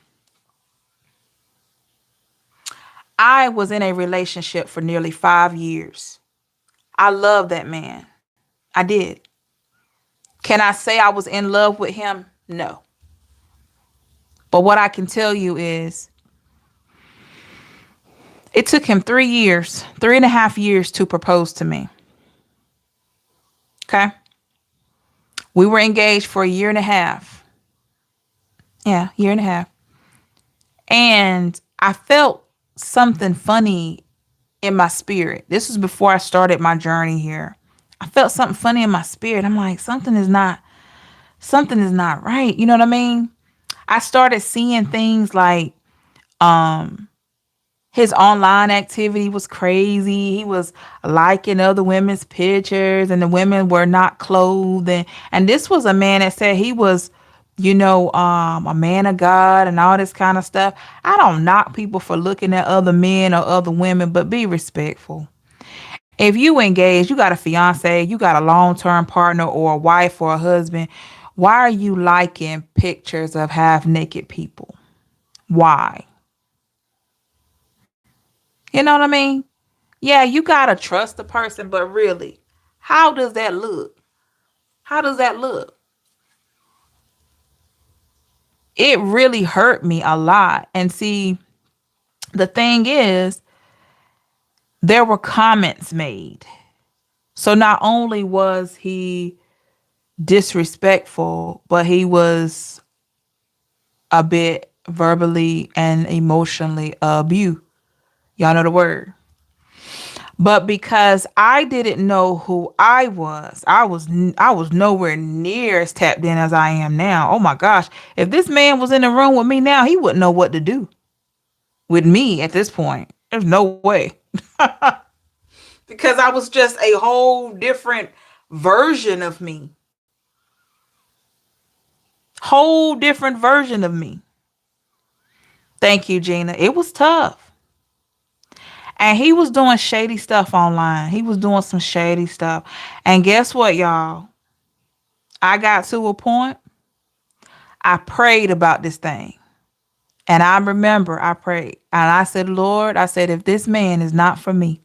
A: I was in a relationship for nearly 5 years. I love that man. I did. Can I say I was in love with him? No. But what I can tell you is it took him 3 years, 3.5 years to propose to me. Okay. We were engaged for a year and a half. Yeah, year and a half. And I felt something funny in my spirit. This was before I started my journey here. I felt something funny in my spirit. I'm like, something is not right. You know what I mean? I started seeing things like his online activity was crazy. He was liking other women's pictures and the women were not clothed. And this was a man that said he was, a man of God and all this kind of stuff. I don't knock people for looking at other men or other women, but be respectful. If you engage, you got a fiance, you got a long-term partner or a wife or a husband, why are you liking pictures of half naked people? Why? You know what I mean? Yeah, you got to trust the person, but really, how does that look? How does that look? It really hurt me a lot. And see, the thing is, there were comments made. So not only was he disrespectful, but he was a bit verbally and emotionally abused. Y'all know the word. But because I didn't know who I was nowhere near as tapped in as I am now. Oh my gosh. If this man was in the room with me now, he wouldn't know what to do with me at this point. There's no way. Because I was just a whole different version of me. Whole different version of me. Thank you, Gina. It was tough. And he was doing shady stuff online. He was doing some shady stuff. And guess what, y'all? I got to a point, I prayed about this thing. And I remember I prayed. And I said, Lord, I said, if this man is not for me,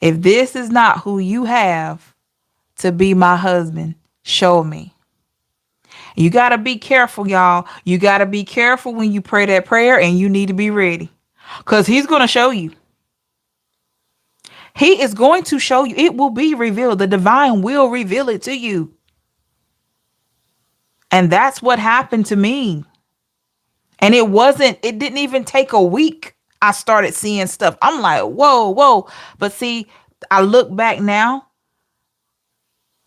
A: if this is not who you have to be my husband, show me. You got to be careful, y'all. You got to be careful when you pray that prayer, and you need to be ready because he's going to show you. He is going to show you. It will be revealed. The divine will reveal it to you. And that's what happened to me. And it didn't even take a week. I started seeing stuff. I'm like, whoa, whoa. But see, I look back now.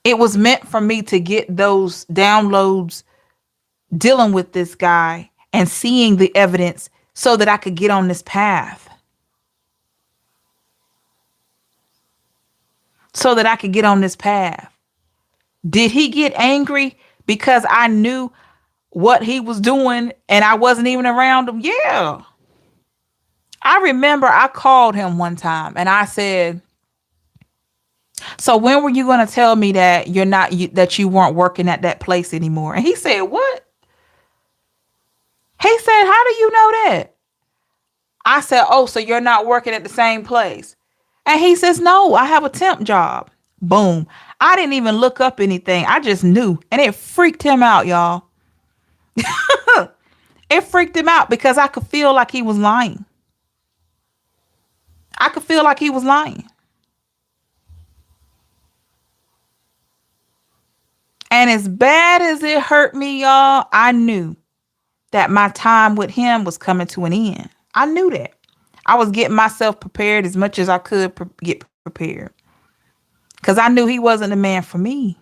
A: It was meant for me to get those downloads dealing with this guy and seeing the evidence so that I could get on this path. So that I could get on this path. Did he get angry because I knew what he was doing and I wasn't even around him? Yeah. I remember I called him one time and I said, so when were you going to tell me that that you weren't working at that place anymore? And he said, what? He said, how do you know that? I said, oh, so you're not working at the same place. And he says, no, I have a temp job. Boom. I didn't even look up anything. I just knew. And it freaked him out, y'all. It freaked him out because I could feel like he was lying. feel like he was lying. And as bad as it hurt me, y'all, I knew that my time with him was coming to an end. I knew that. I was getting myself prepared as much as I could get prepared. Because I knew he wasn't the man for me.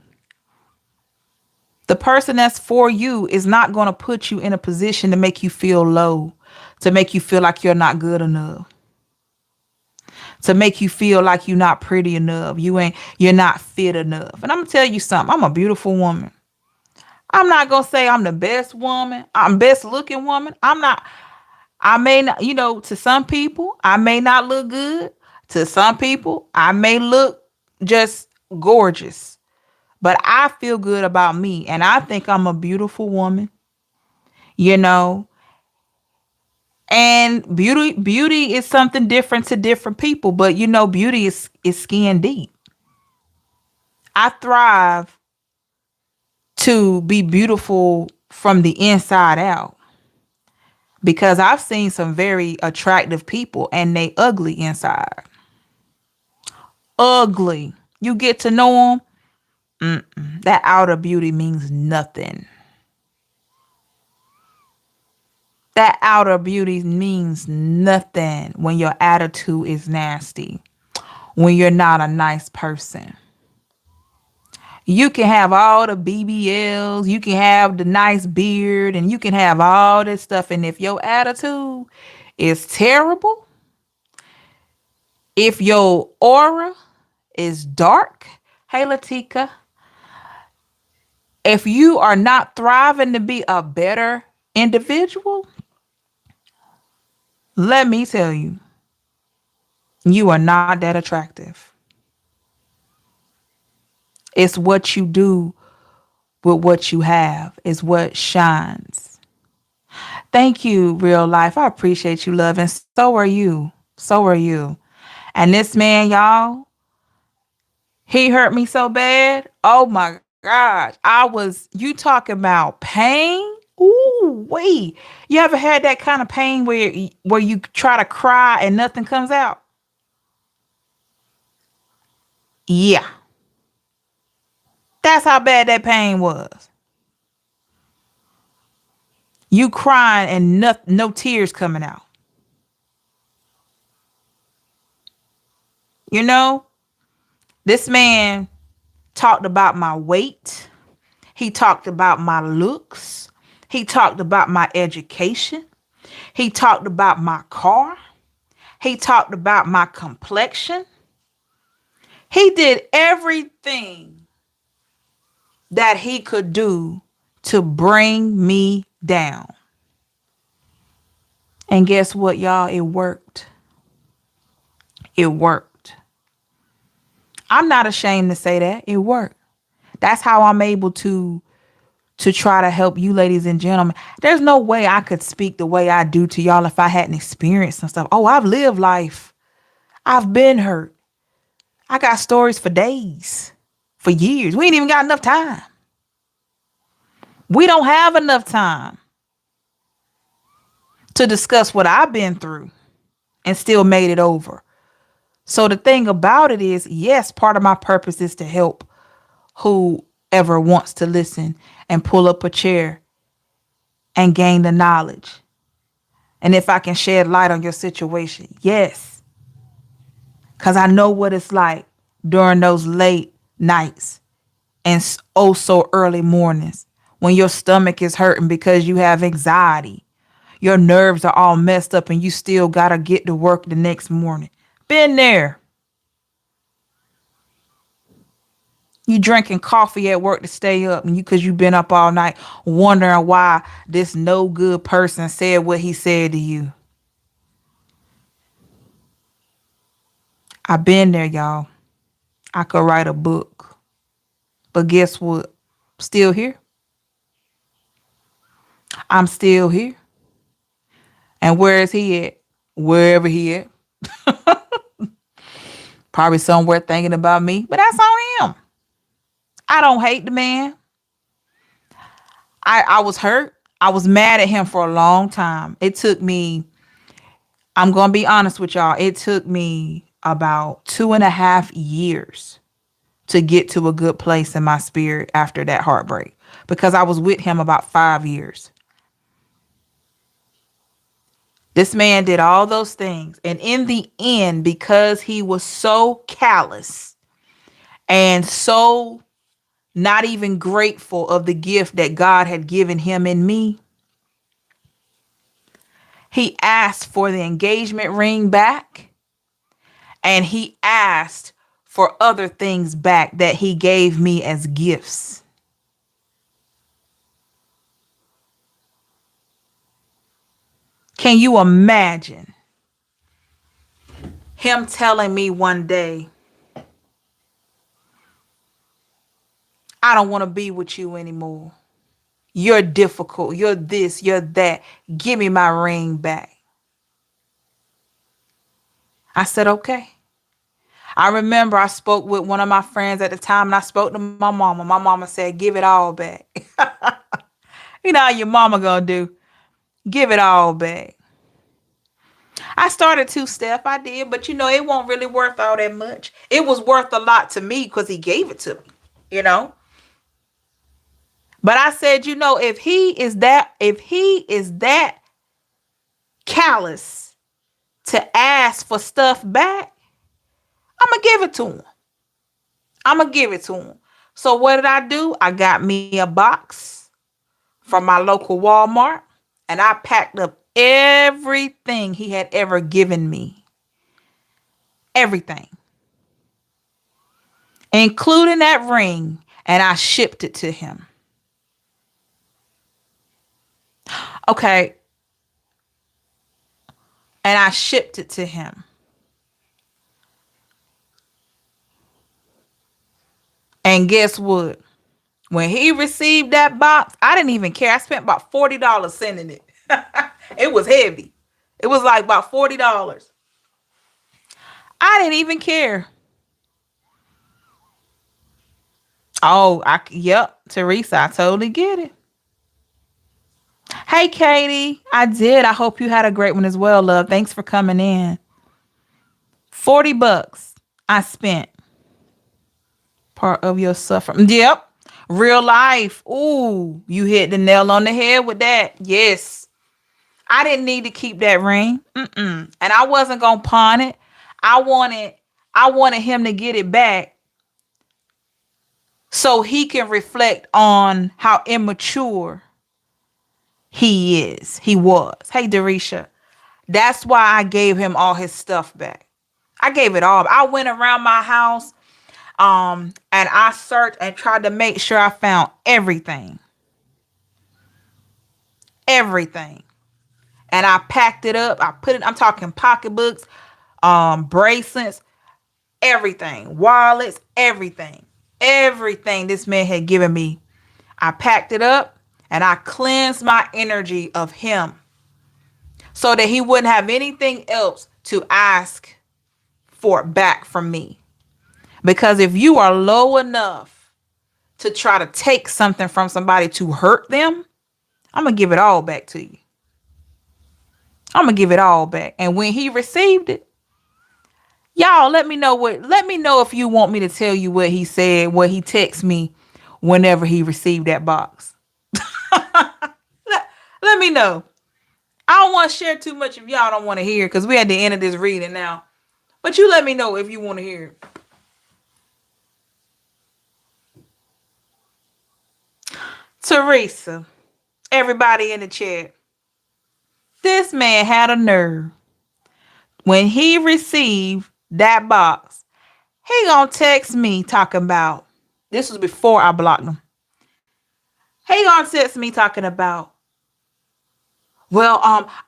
A: The person that's for you is not going to put you in a position to make you feel low, to make you feel like you're not good enough, to make you feel like you're not pretty enough. You're not fit enough. And I'm going to tell you something. I'm a beautiful woman. I'm not going to say I'm the best woman. I'm best looking woman. I'm not. I may not, to some people, I may not look good. To some people, I may look just gorgeous. But I feel good about me. And I think I'm a beautiful woman, you know. And beauty is something different to different people. But beauty is skin deep. I thrive to be beautiful from the inside out. Because I've seen some very attractive people and they ugly inside. Ugly. You get to know them. That outer beauty means nothing. That outer beauty means nothing when your attitude is nasty. When you're not a nice person. You can have all the BBLs, you can have the nice beard, and you can have all this stuff. And if your attitude is terrible, if your aura is dark, hey Latika, if you are not thriving to be a better individual, let me tell you, you are not that attractive. It's what you do with what you have is what shines. Thank you, real life. I appreciate you, love. And so are you. So are you. And this man, y'all, he hurt me so bad. Oh my gosh. You talking about pain? Ooh, wait. You ever had that kind of pain where you try to cry and nothing comes out? Yeah. That's how bad that pain was. You crying and no tears coming out. You know, this man talked about my weight. He talked about my looks. He talked about my education. He talked about my car. He talked about my complexion. He did everything that he could do to bring me down. And guess what, y'all? It worked. It worked. I'm not ashamed to say that. It worked. That's how I'm able to try to help you ladies and gentlemen. There's no way I could speak the way I do to y'all if I hadn't experienced some stuff. Oh, I've lived life. I've been hurt. I got stories for days, for years. We ain't even got enough time. We don't have enough time to discuss what I've been through and still made it over. So the thing about it is, yes, part of my purpose is to help whoever wants to listen and pull up a chair and gain the knowledge. And if I can shed light on your situation, yes. Because I know what it's like during those late nights and oh so early mornings when your stomach is hurting because you have anxiety. Your nerves are all messed up and you still got to get to work the next morning. Been there. You drinking coffee at work to stay up and because you've been up all night wondering why this no good person said what he said to you. I've been there, y'all. I could write a book. But guess what? Still here. I'm still here. And where is he at? Wherever he at. Probably somewhere thinking about me. But that's on him. I don't hate the man. I was hurt. I was mad at him for a long time. It took me, I'm going to be honest with y'all. It took me about 2.5 years to get to a good place in my spirit after that heartbreak, because I was with him about 5 years. This man did all those things. And in the end, because he was so callous and so not even grateful of the gift that God had given him in me, he asked for the engagement ring back, and he asked for other things back that he gave me as gifts. Can you imagine him telling me one day, I don't want to be with you anymore. You're difficult. You're this, you're that. Give me my ring back. I said, okay. I remember I spoke with one of my friends at the time, and I spoke to my mama. My mama said, give it all back. You know how your mama gonna do? Give it all back. I started two-step. I did, but it won't really worth all that much. It was worth a lot to me because he gave it to me, you know? But I said, if he is that callous to ask for stuff back, I'm going to give it to him. I'm going to give it to him. So what did I do? I got me a box from my local Walmart, and I packed up everything he had ever given me. Everything. Including that ring, and I shipped it to him. Okay. And I shipped it to him. And guess what? When he received that box, I didn't even care. I spent about $40 sending it. It was heavy. It was like about $40. I didn't even care. Oh, yep, Teresa, I totally get it. Hey, Katie, I did. I hope you had a great one as well, love. Thanks for coming in. $40 I spent. Part of your suffering. Yep. Real life. Ooh, you hit the nail on the head with that. Yes. I didn't need to keep that ring. And I wasn't going to pawn it. I wanted him to get it back so he can reflect on how immature he was. Hey, Darisha. That's why I gave him all his stuff back. I gave it all. I went around my house and I searched and tried to make sure I found everything. Everything. And I packed it up. I'm talking pocketbooks, bracelets, everything, wallets, everything. Everything this man had given me. I packed it up and I cleansed my energy of him so that he wouldn't have anything else to ask for back from me. Because if you are low enough to try to take something from somebody to hurt them, I'm going to give it all back to you. I'm going to give it all back. And when he received it, y'all let me know if you want me to tell you what he said, what he texted me whenever he received that box. let me know. I don't want to share too much if y'all don't want to hear, because we're at the end of this reading now. But you let me know if you want to hear it. Teresa, everybody in the chat, this man had a nerve. When he received that box, he gonna text me talking about, this was before I blocked him. He gonna text me talking about, well,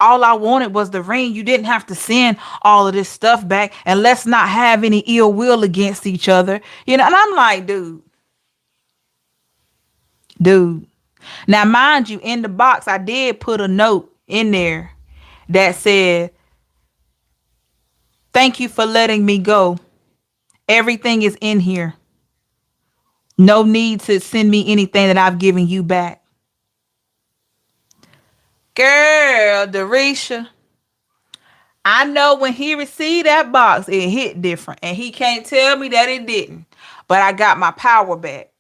A: all I wanted was the ring. You didn't have to send all of this stuff back, and let's not have any ill will against each other. And I'm like, dude. Now, mind you, in the box, I did put a note in there that said, thank you for letting me go. Everything is in here. No need to send me anything that I've given you back. Girl, Darisha, I know when he received that box, it hit different. And he can't tell me that it didn't. But I got my power back.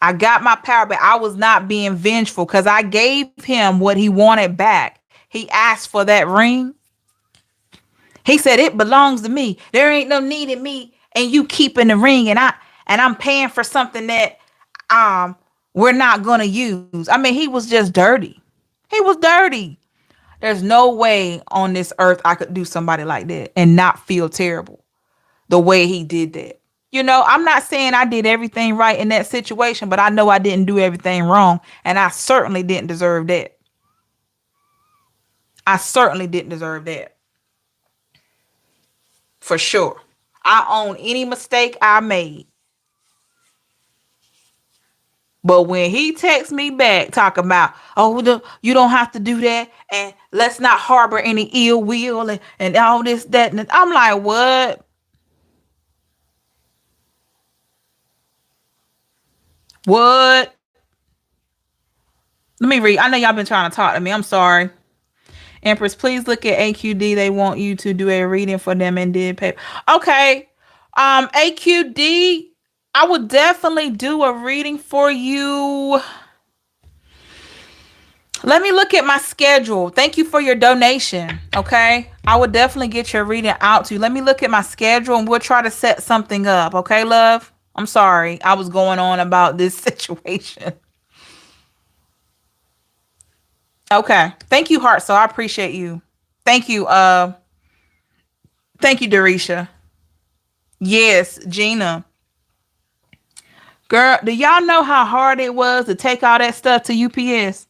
A: I got my power back. I was not being vengeful because I gave him what he wanted back. He asked for that ring. He said it belongs to me. There ain't no need in me and you keeping the ring, and I'm paying for something that we're not gonna use. I mean, he was just dirty. He was dirty. There's no way on this earth I could do somebody like that and not feel terrible the way he did that. You know, I'm not saying I did everything right in that situation, but I know I didn't do everything wrong. And I certainly didn't deserve that. I certainly didn't deserve that. For sure. I own any mistake I made. But when he texts me back talking about, oh, you don't have to do that, and let's not harbor any ill will and all this, that, and I'm like, what? What? Let me read. I know y'all been trying to talk to me. I'm sorry. Empress, please look at AQD. They want you to do a reading for them and did pay. Okay. AQD, I would definitely do a reading for you. Let me look at my schedule. Thank you for your donation. Okay. I would definitely get your reading out to you. Let me look at my schedule and we'll try to set something up. Okay, love? I'm sorry. I was going on about this situation. Okay. Thank you, Heart. So I appreciate you. Thank you. Thank you, Darisha. Yes, Gina. Girl, do y'all know how hard it was to take all that stuff to UPS?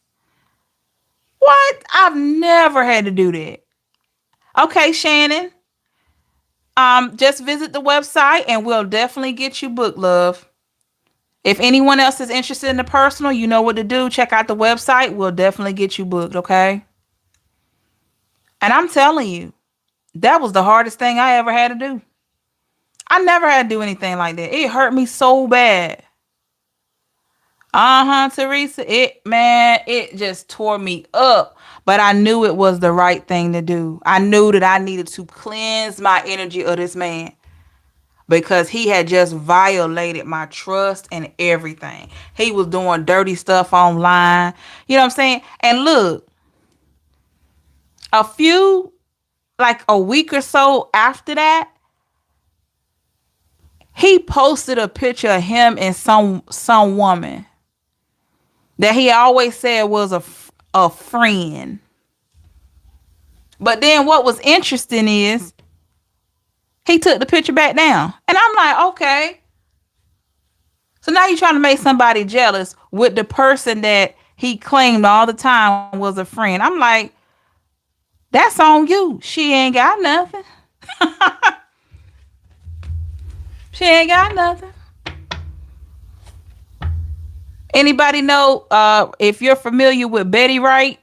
A: What? I've never had to do that. Okay, Shannon. Just visit the website and we'll definitely get you booked, love. If anyone else is interested in the personal, you know what to do. Check out the website. We'll definitely get you booked, okay? And I'm telling you, that was the hardest thing I ever had to do. I never had to do anything like that. It hurt me so bad. Teresa. It just tore me up. But I knew it was the right thing to do. I knew that I needed to cleanse my energy of this man because he had just violated my trust and everything. He was doing dirty stuff online. You know what I'm saying? And look, like a week or so after that, he posted a picture of him and some woman that he always said was a friend. But then what was interesting is he took the picture back down. And I'm like, okay. So now you're trying to make somebody jealous with the person that he claimed all the time was a friend. I'm like, that's on you. She ain't got nothing. She ain't got nothing. Anybody know if you're familiar with Betty Wright,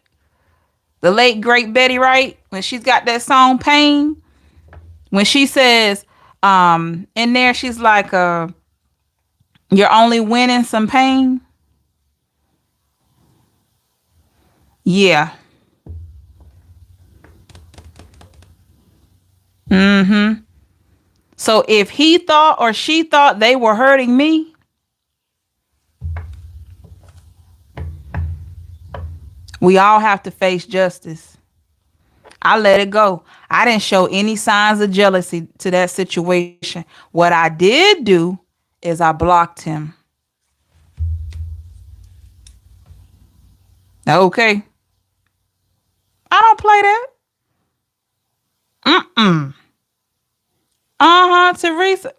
A: the late great Betty Wright, when she's got that song Pain, when she says in there, she's like, you're only winning some pain. Yeah. So if he thought or she thought they were hurting me, we all have to face justice. I let it go. I didn't show any signs of jealousy to that situation. What I did do is I blocked him. Okay. I don't play that. Teresa.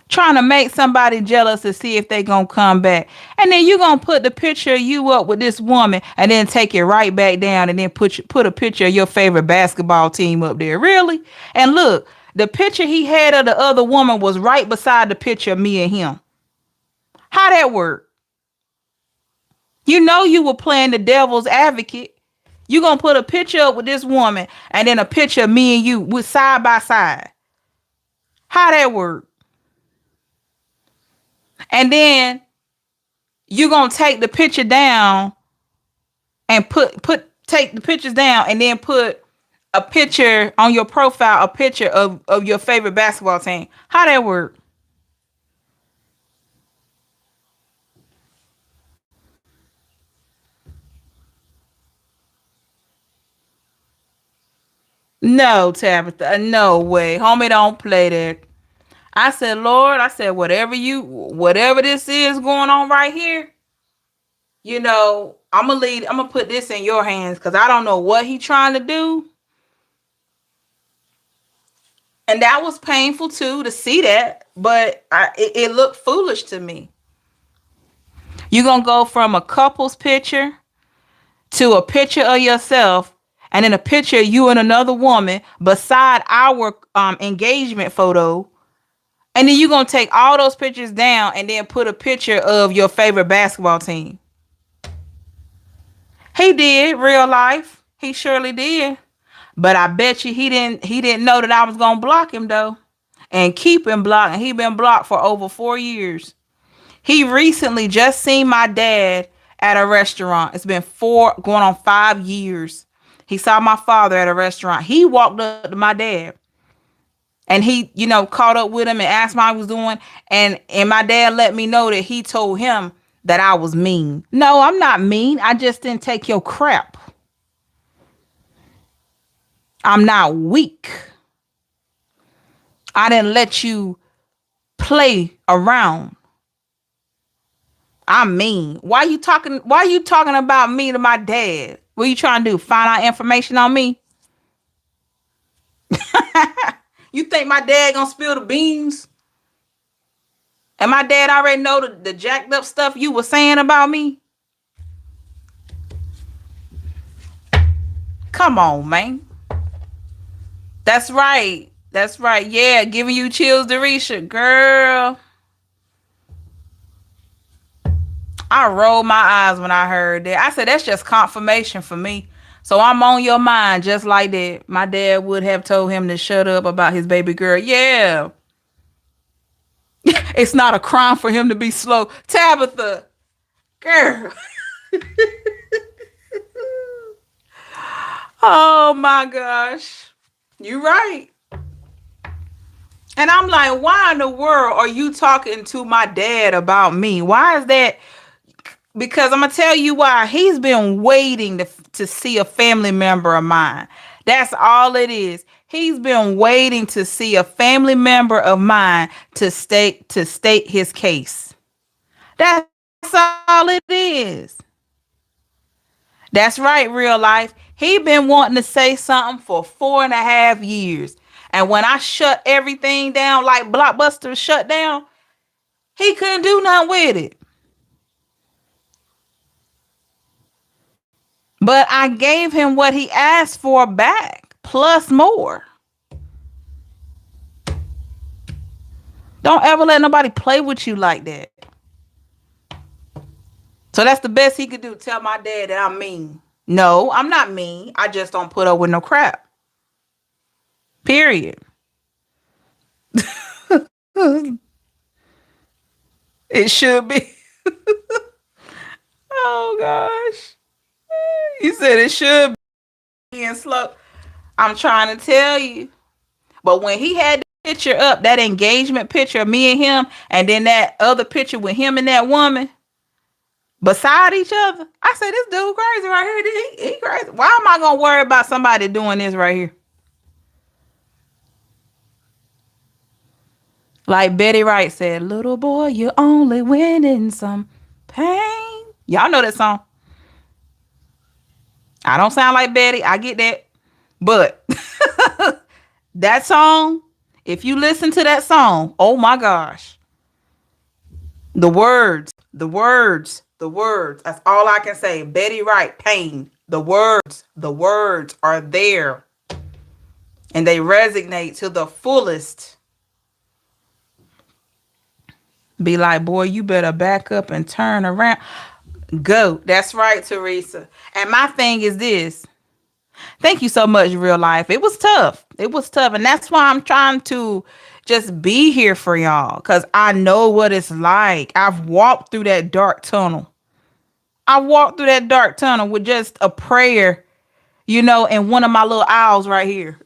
A: Trying to make somebody jealous to see if they gonna come back. And then you gonna put the picture of you up with this woman and then take it right back down and then put a picture of your favorite basketball team up there. Really? And look, the picture he had of the other woman was right beside the picture of me and him. How that work? You know you were playing the devil's advocate. You gonna put a picture up with this woman and then a picture of me and you with side by side. How that work? And then you gonna take the picture down and take the pictures down and then put a picture on your profile, a picture of your favorite basketball team. How that work? No, Tabitha, no way. Homie, don't play that. I said, Lord, I said, whatever this is going on right here, I'm gonna put this in your hands because I don't know what he trying to do. And that was painful too to see that, but it looked foolish to me. You're gonna go from a couple's picture to a picture of yourself and then a picture of you and another woman beside our engagement photo. And then you're going to take all those pictures down and then put a picture of your favorite basketball team. He did, real life. He surely did. But I bet you he didn't know that I was going to block him though. And keep him blocked. And he been blocked for over 4 years. He recently just seen my dad at a restaurant. It's been going on 5 years. He saw my father at a restaurant. He walked up to my dad and he, caught up with him and asked how I was doing. And my dad let me know that he told him that I was mean. No, I'm not mean. I just didn't take your crap. I'm not weak. I didn't let you play around. I'm mean. Why you talking about me to my dad? What you trying to do? Find out information on me? You think my dad gonna spill the beans? And my dad already know the jacked up stuff you were saying about me? Come on, man. That's right. That's right. Yeah, giving you chills, Derisha. Girl. I rolled my eyes when I heard that. I said, that's just confirmation for me. So I'm on your mind just like that. My dad would have told him to shut up about his baby girl. Yeah. It's not a crime for him to be slow. Tabitha. Girl. Oh my gosh. You right. And I'm like, why in the world are you talking to my dad about me? Why is that? Because I'm going to tell you why. He's been waiting to see a family member of mine. That's all it is. He's been waiting to see a family member of mine to state his case. That's all it is. That's right, real life. He been wanting to say something for 4.5 years. And when I shut everything down like Blockbuster shut down, he couldn't do nothing with it. But I gave him what he asked for back, plus more. Don't ever let nobody play with you like that. So that's the best he could do. Tell my dad that I'm mean. No, I'm not mean. I just don't put up with no crap. Period. It should be. Oh, gosh. You said it should be and slow. I'm trying to tell you. But when he had the picture up, that engagement picture of me and him, and then that other picture with him and that woman beside each other, I said, this dude crazy right here. He crazy. Why am I going to worry about somebody doing this right here? Like Betty Wright said, little boy, you only win in some pain. Y'all know that song. I don't sound like Betty. I get that. But that song, if you listen to that song, oh my gosh. The words. That's all I can say. Betty Wright, pain. The words are there. And they resonate to the fullest. Be like, boy, you better back up and turn around. Go. That's right, Teresa. And my thing is this. Thank you so much, real life. It was tough. And that's why I'm trying to just be here for y'all. Because I know what it's like. I've walked through that dark tunnel. I walked through that dark tunnel with just a prayer, and one of my little owls right here.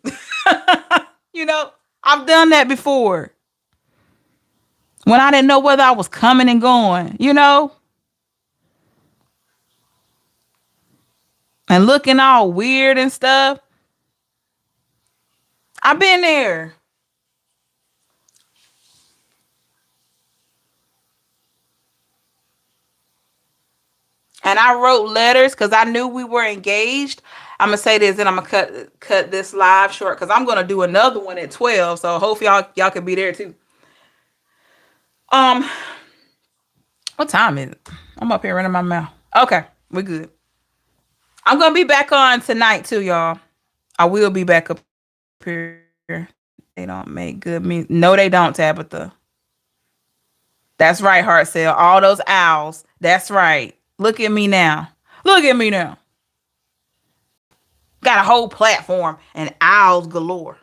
A: you know, I've done that before when I didn't know whether I was coming and going, and looking all weird and stuff. I've been there. And I wrote letters because I knew we were engaged. I'm gonna say this, and I'm gonna cut this live short because I'm gonna do another one at 12. So hopefully y'all can be there too. Um, what time is it? I'm up here running my mouth. Okay, we're good. I'm gonna be back on tonight too, y'all. I will be back up here. They don't make good music. No, they don't, Tabitha. That's right, Heart Cell. All those owls. That's right. Look at me now. Look at me now. Got a whole platform and owls galore.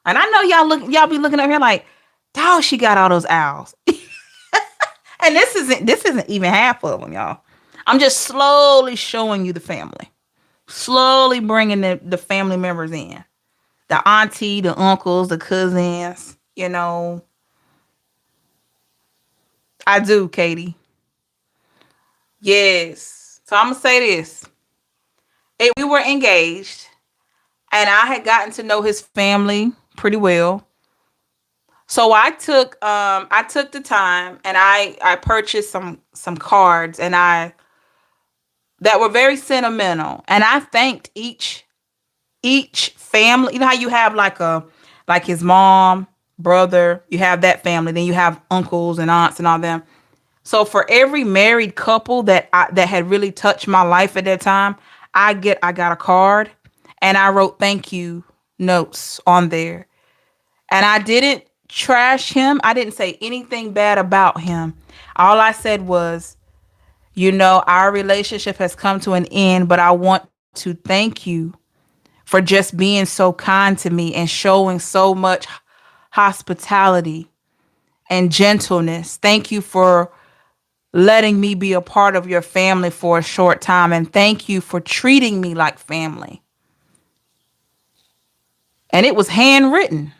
A: And I know y'all be looking up here like, dog, she got all those owls. And this isn't even half of them, y'all. I'm just slowly showing you the family. Slowly bringing the family members in. The auntie, the uncles, the cousins. I do, Katie. Yes. So I'm going to say this. We were engaged and I had gotten to know his family pretty well. So I took the time and I purchased some cards and I that were very sentimental, and I thanked each family. You know how you have like his mom, brother, you have that family, then you have uncles and aunts and all them. So for every married couple that had really touched my life at that time, I got a card and I wrote thank you notes on there. And I didn't trash him. I didn't say anything bad about him. All I said was, our relationship has come to an end, but I want to thank you for just being so kind to me and showing so much hospitality and gentleness. Thank you for letting me be a part of your family for a short time. And thank you for treating me like family. And it was handwritten.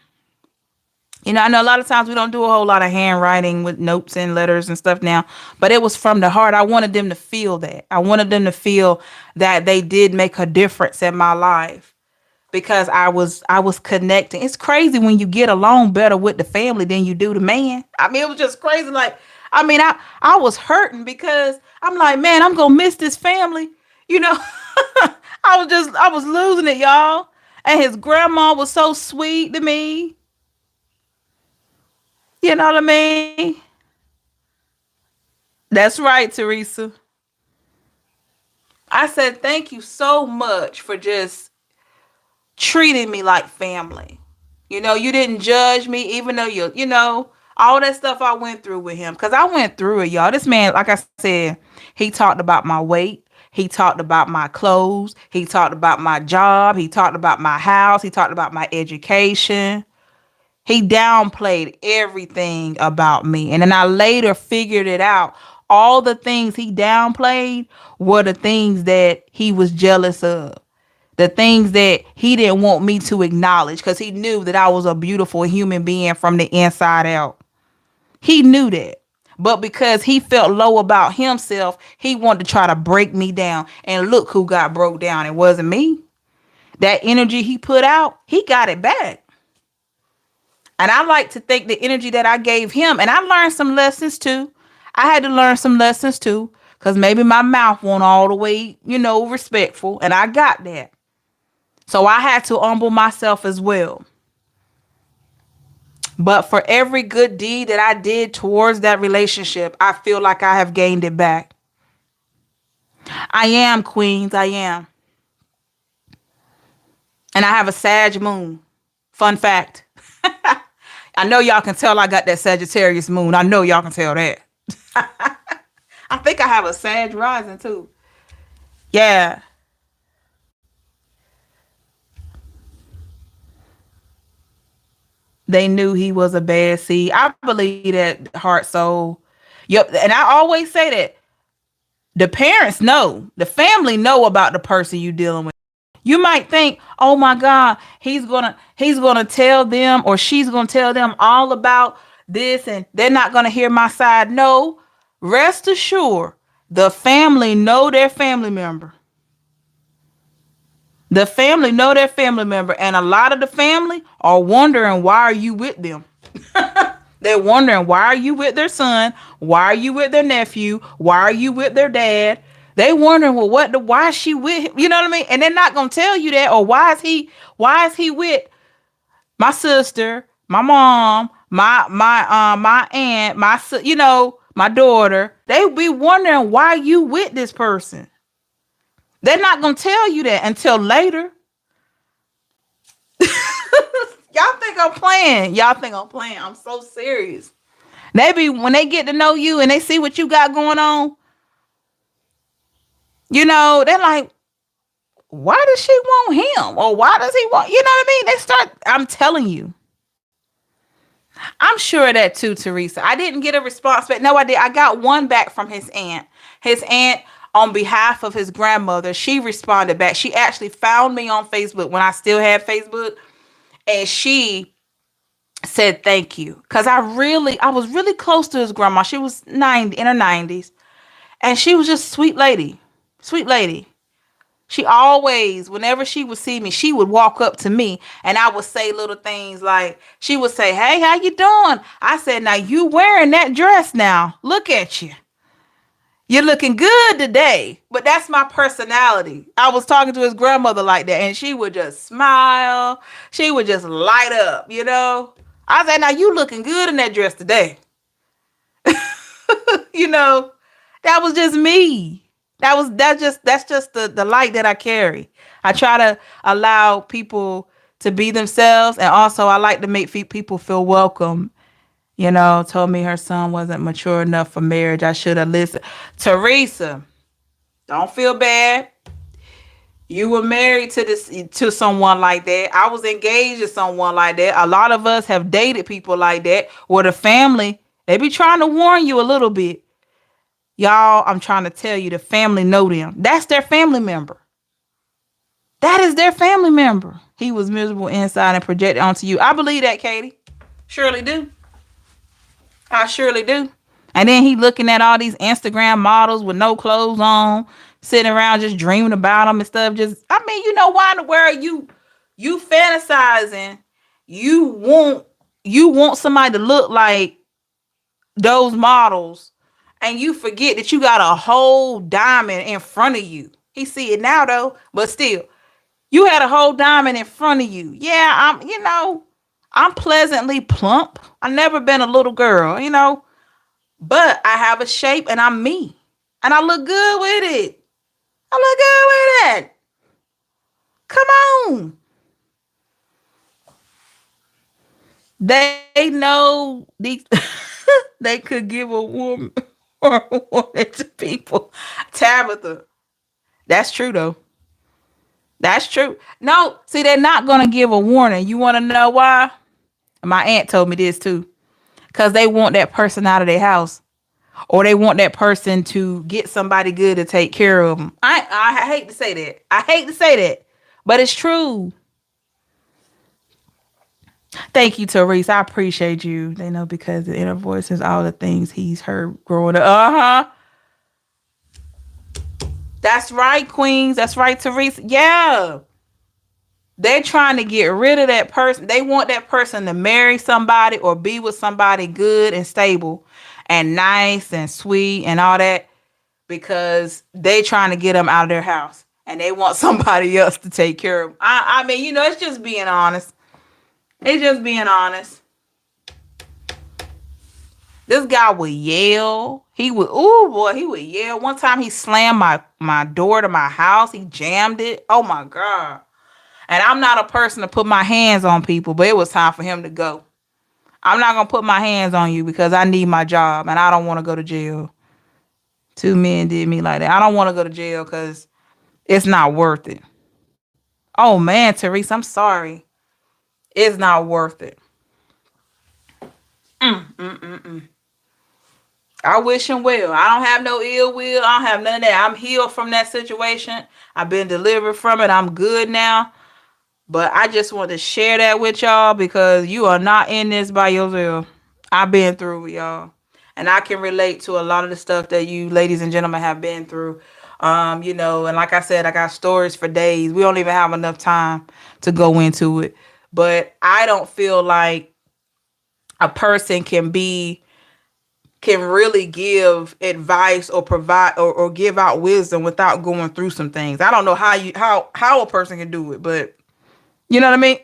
A: I know a lot of times we don't do a whole lot of handwriting with notes and letters and stuff now, but it was from the heart. I wanted them to feel that. I wanted them to feel that they did make a difference in my life because I was connecting. It's crazy when you get along better with the family than you do the man. I mean, it was just crazy. I was hurting because I'm like, man, I'm gonna miss this family. You know, I was losing it, y'all. And his grandma was so sweet to me. You know what I mean? That's right, Teresa. I said, thank you so much for just treating me like family. You didn't judge me, even though all that stuff I went through with him. Because I went through it, y'all. This man, like I said, he talked about my weight. He talked about my clothes. He talked about my job. He talked about my house. He talked about my education. He downplayed everything about me. And then I later figured it out. All the things he downplayed were the things that he was jealous of. The things that he didn't want me to acknowledge because he knew that I was a beautiful human being from the inside out. He knew that. But because he felt low about himself, he wanted to try to break me down. And look who got broke down. It wasn't me. That energy he put out, he got it back. And I like to think the energy that I gave him, and I learned some lessons too. I had to learn some lessons too, because maybe my mouth wasn't all the way, respectful. And I got that. So I had to humble myself as well. But for every good deed that I did towards that relationship, I feel like I have gained it back. I am, Queens. I am. And I have a Sag moon. Fun fact. I know y'all can tell I got that Sagittarius moon. I know y'all can tell that. I think I have a Sag rising too. Yeah. They knew he was a bad seed. I believe that, heart, soul. Yep. And I always say that The parents know, the family know about the person you dealing with. You might think, oh my God, he's gonna tell them or she's gonna tell them all about this and they're not gonna hear my side. No, rest assured, the family know their family member. The family know their family member, and a lot of the family are wondering why are you with them. They're wondering why are you with their son? Why are you with their nephew? Why are you with their dad? They wondering, well, why is she with him? You know what I mean? And they're not gonna tell you that, or why is he with my sister, my mom, my aunt, my daughter. They be wondering why you with this person. They're not gonna tell you that until later. Y'all think I'm playing. Y'all think I'm playing. I'm so serious. They be when they get to know you and they see what you got going on, they're like, why does she want him? Or why does he want, you know what I mean? I'm telling you. I'm sure of that too, Teresa. I didn't get a response back. No, I did. I got one back from his aunt. His aunt, on behalf of his grandmother, she responded back. She actually found me on Facebook when I still had Facebook. And she said thank you. Because I was really close to his grandma. She was 90 in her 90s. And she was just sweet lady. Sweet lady. She always, whenever she would see me, she would walk up to me and I would say little things like, she would say, hey, how you doing? I said, now you wearing that dress now. Look at you. You're looking good today. But that's my personality. I was talking to his grandmother like that and she would just smile. She would just light up. I said, now you looking good in that dress today. you know, that was just me. That's just the light that I carry. I try to allow people to be themselves, and also I like to make people feel welcome. Told me her son wasn't mature enough for marriage. I should have listened. Teresa, don't feel bad. You were married to someone like that. I was engaged to someone like that. A lot of us have dated people like that, where the family, they be trying to warn you a little bit. Y'all, I'm trying to tell you, the family know them. That's their family member. That is their family member. He was miserable inside and projected onto you. I believe that, Katie. Surely do. I surely do. And then he looking at all these Instagram models with no clothes on, sitting around just dreaming about them and stuff. Why in the world you fantasizing? You want somebody to look like those models, and you forget that you got a whole diamond in front of you. He see it now though, but still, you had a whole diamond in front of you. Yeah, I'm pleasantly plump. I've never been a little girl, but I have a shape and I'm me. And I look good with it. I look good with it. Come on. They know these they could give a woman or a woman to people. Tabitha. That's true though. That's true. No, see, they're not gonna give a warning. You wanna know why? My aunt told me this too. Because they want that person out of their house. Or they want that person to get somebody good to take care of them. I hate to say that. I hate to say that. But it's true. Thank you, Teresa. I appreciate you. They know because the inner voice is all the things he's heard growing up. That's right, Queens. That's right, Teresa. Yeah. They're trying to get rid of that person. They want that person to marry somebody or be with somebody good and stable and nice and sweet and all that, because they trying to get them out of their house and they want somebody else to take care of them. I mean, it's just being honest. It's just being honest. This guy would yell. He would yell. One time he slammed my door to my house. He jammed it. Oh my God. And I'm not a person to put my hands on people, but it was time for him to go. I'm not going to put my hands on you because I need my job and I don't want to go to jail. Two men did me like that. I don't want to go to jail because it's not worth it. Oh man, Teresa, I'm sorry. It's not worth it. I wish him well. I don't have no ill will. I don't have none of that. I'm healed from that situation. I've been delivered from it. I'm good now. But I just want to share that with y'all because you are not in this by yourself. I've been through it, y'all. And I can relate to a lot of the stuff that you ladies and gentlemen have been through. And like I said, I got stories for days. We don't even have enough time to go into it. But I don't feel like a person can really give advice or provide or give out wisdom without going through some things. I don't know how a person can do it, but you know what I mean?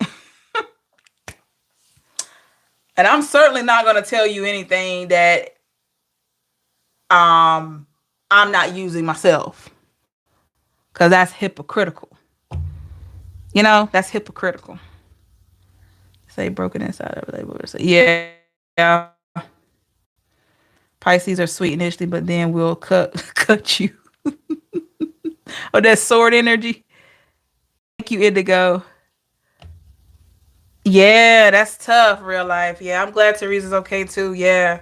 A: And I'm certainly not going to tell you anything that I'm not using myself, cuz that's hypocritical. That's hypocritical. Say broken inside of label. Yeah. Pisces are sweet initially, but then we'll cut you. Oh, that sword energy. Thank you, Indigo. Yeah, that's tough, real life. Yeah, I'm glad Teresa's okay too. Yeah.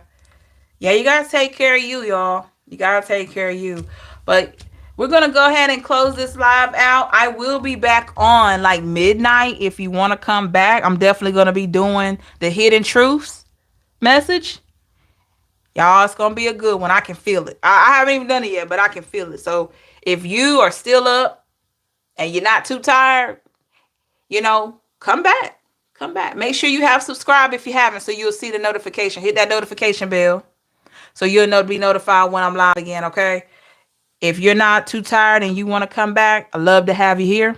A: Yeah, you gotta take care of you, y'all. You gotta take care of you. But we're gonna go ahead and close this live out. I will be back on like midnight if you want to come back. I'm definitely gonna be doing the hidden truths message. Y'all, it's gonna be a good one. I can feel it. I haven't even done it yet, but I can feel it. So if you are still up and you're not too tired, come back. Come back. Make sure you have subscribed if you haven't, so you'll see the notification. Hit that notification bell so you'll be notified when I'm live again, okay? If you're not too tired and you want to come back, I'd love to have you here.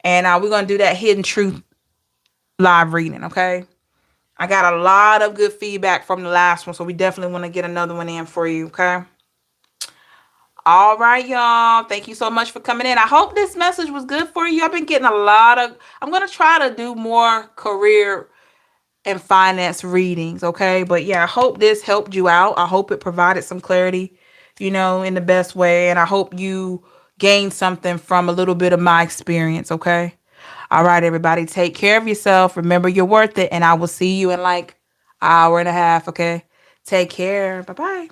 A: And we're going to do that hidden truth live reading, okay? I got a lot of good feedback from the last one, so we definitely want to get another one in for you, okay? All right, y'all. Thank you so much for coming in. I hope this message was good for you. I've been getting I'm going to try to do more career and finance readings, okay? But yeah, I hope this helped you out. I hope it provided some clarity, in the best way. And I hope you gained something from a little bit of my experience, okay? All right, everybody, take care of yourself. Remember, you're worth it. And I will see you in like an hour and a half, okay? Take care. Bye-bye.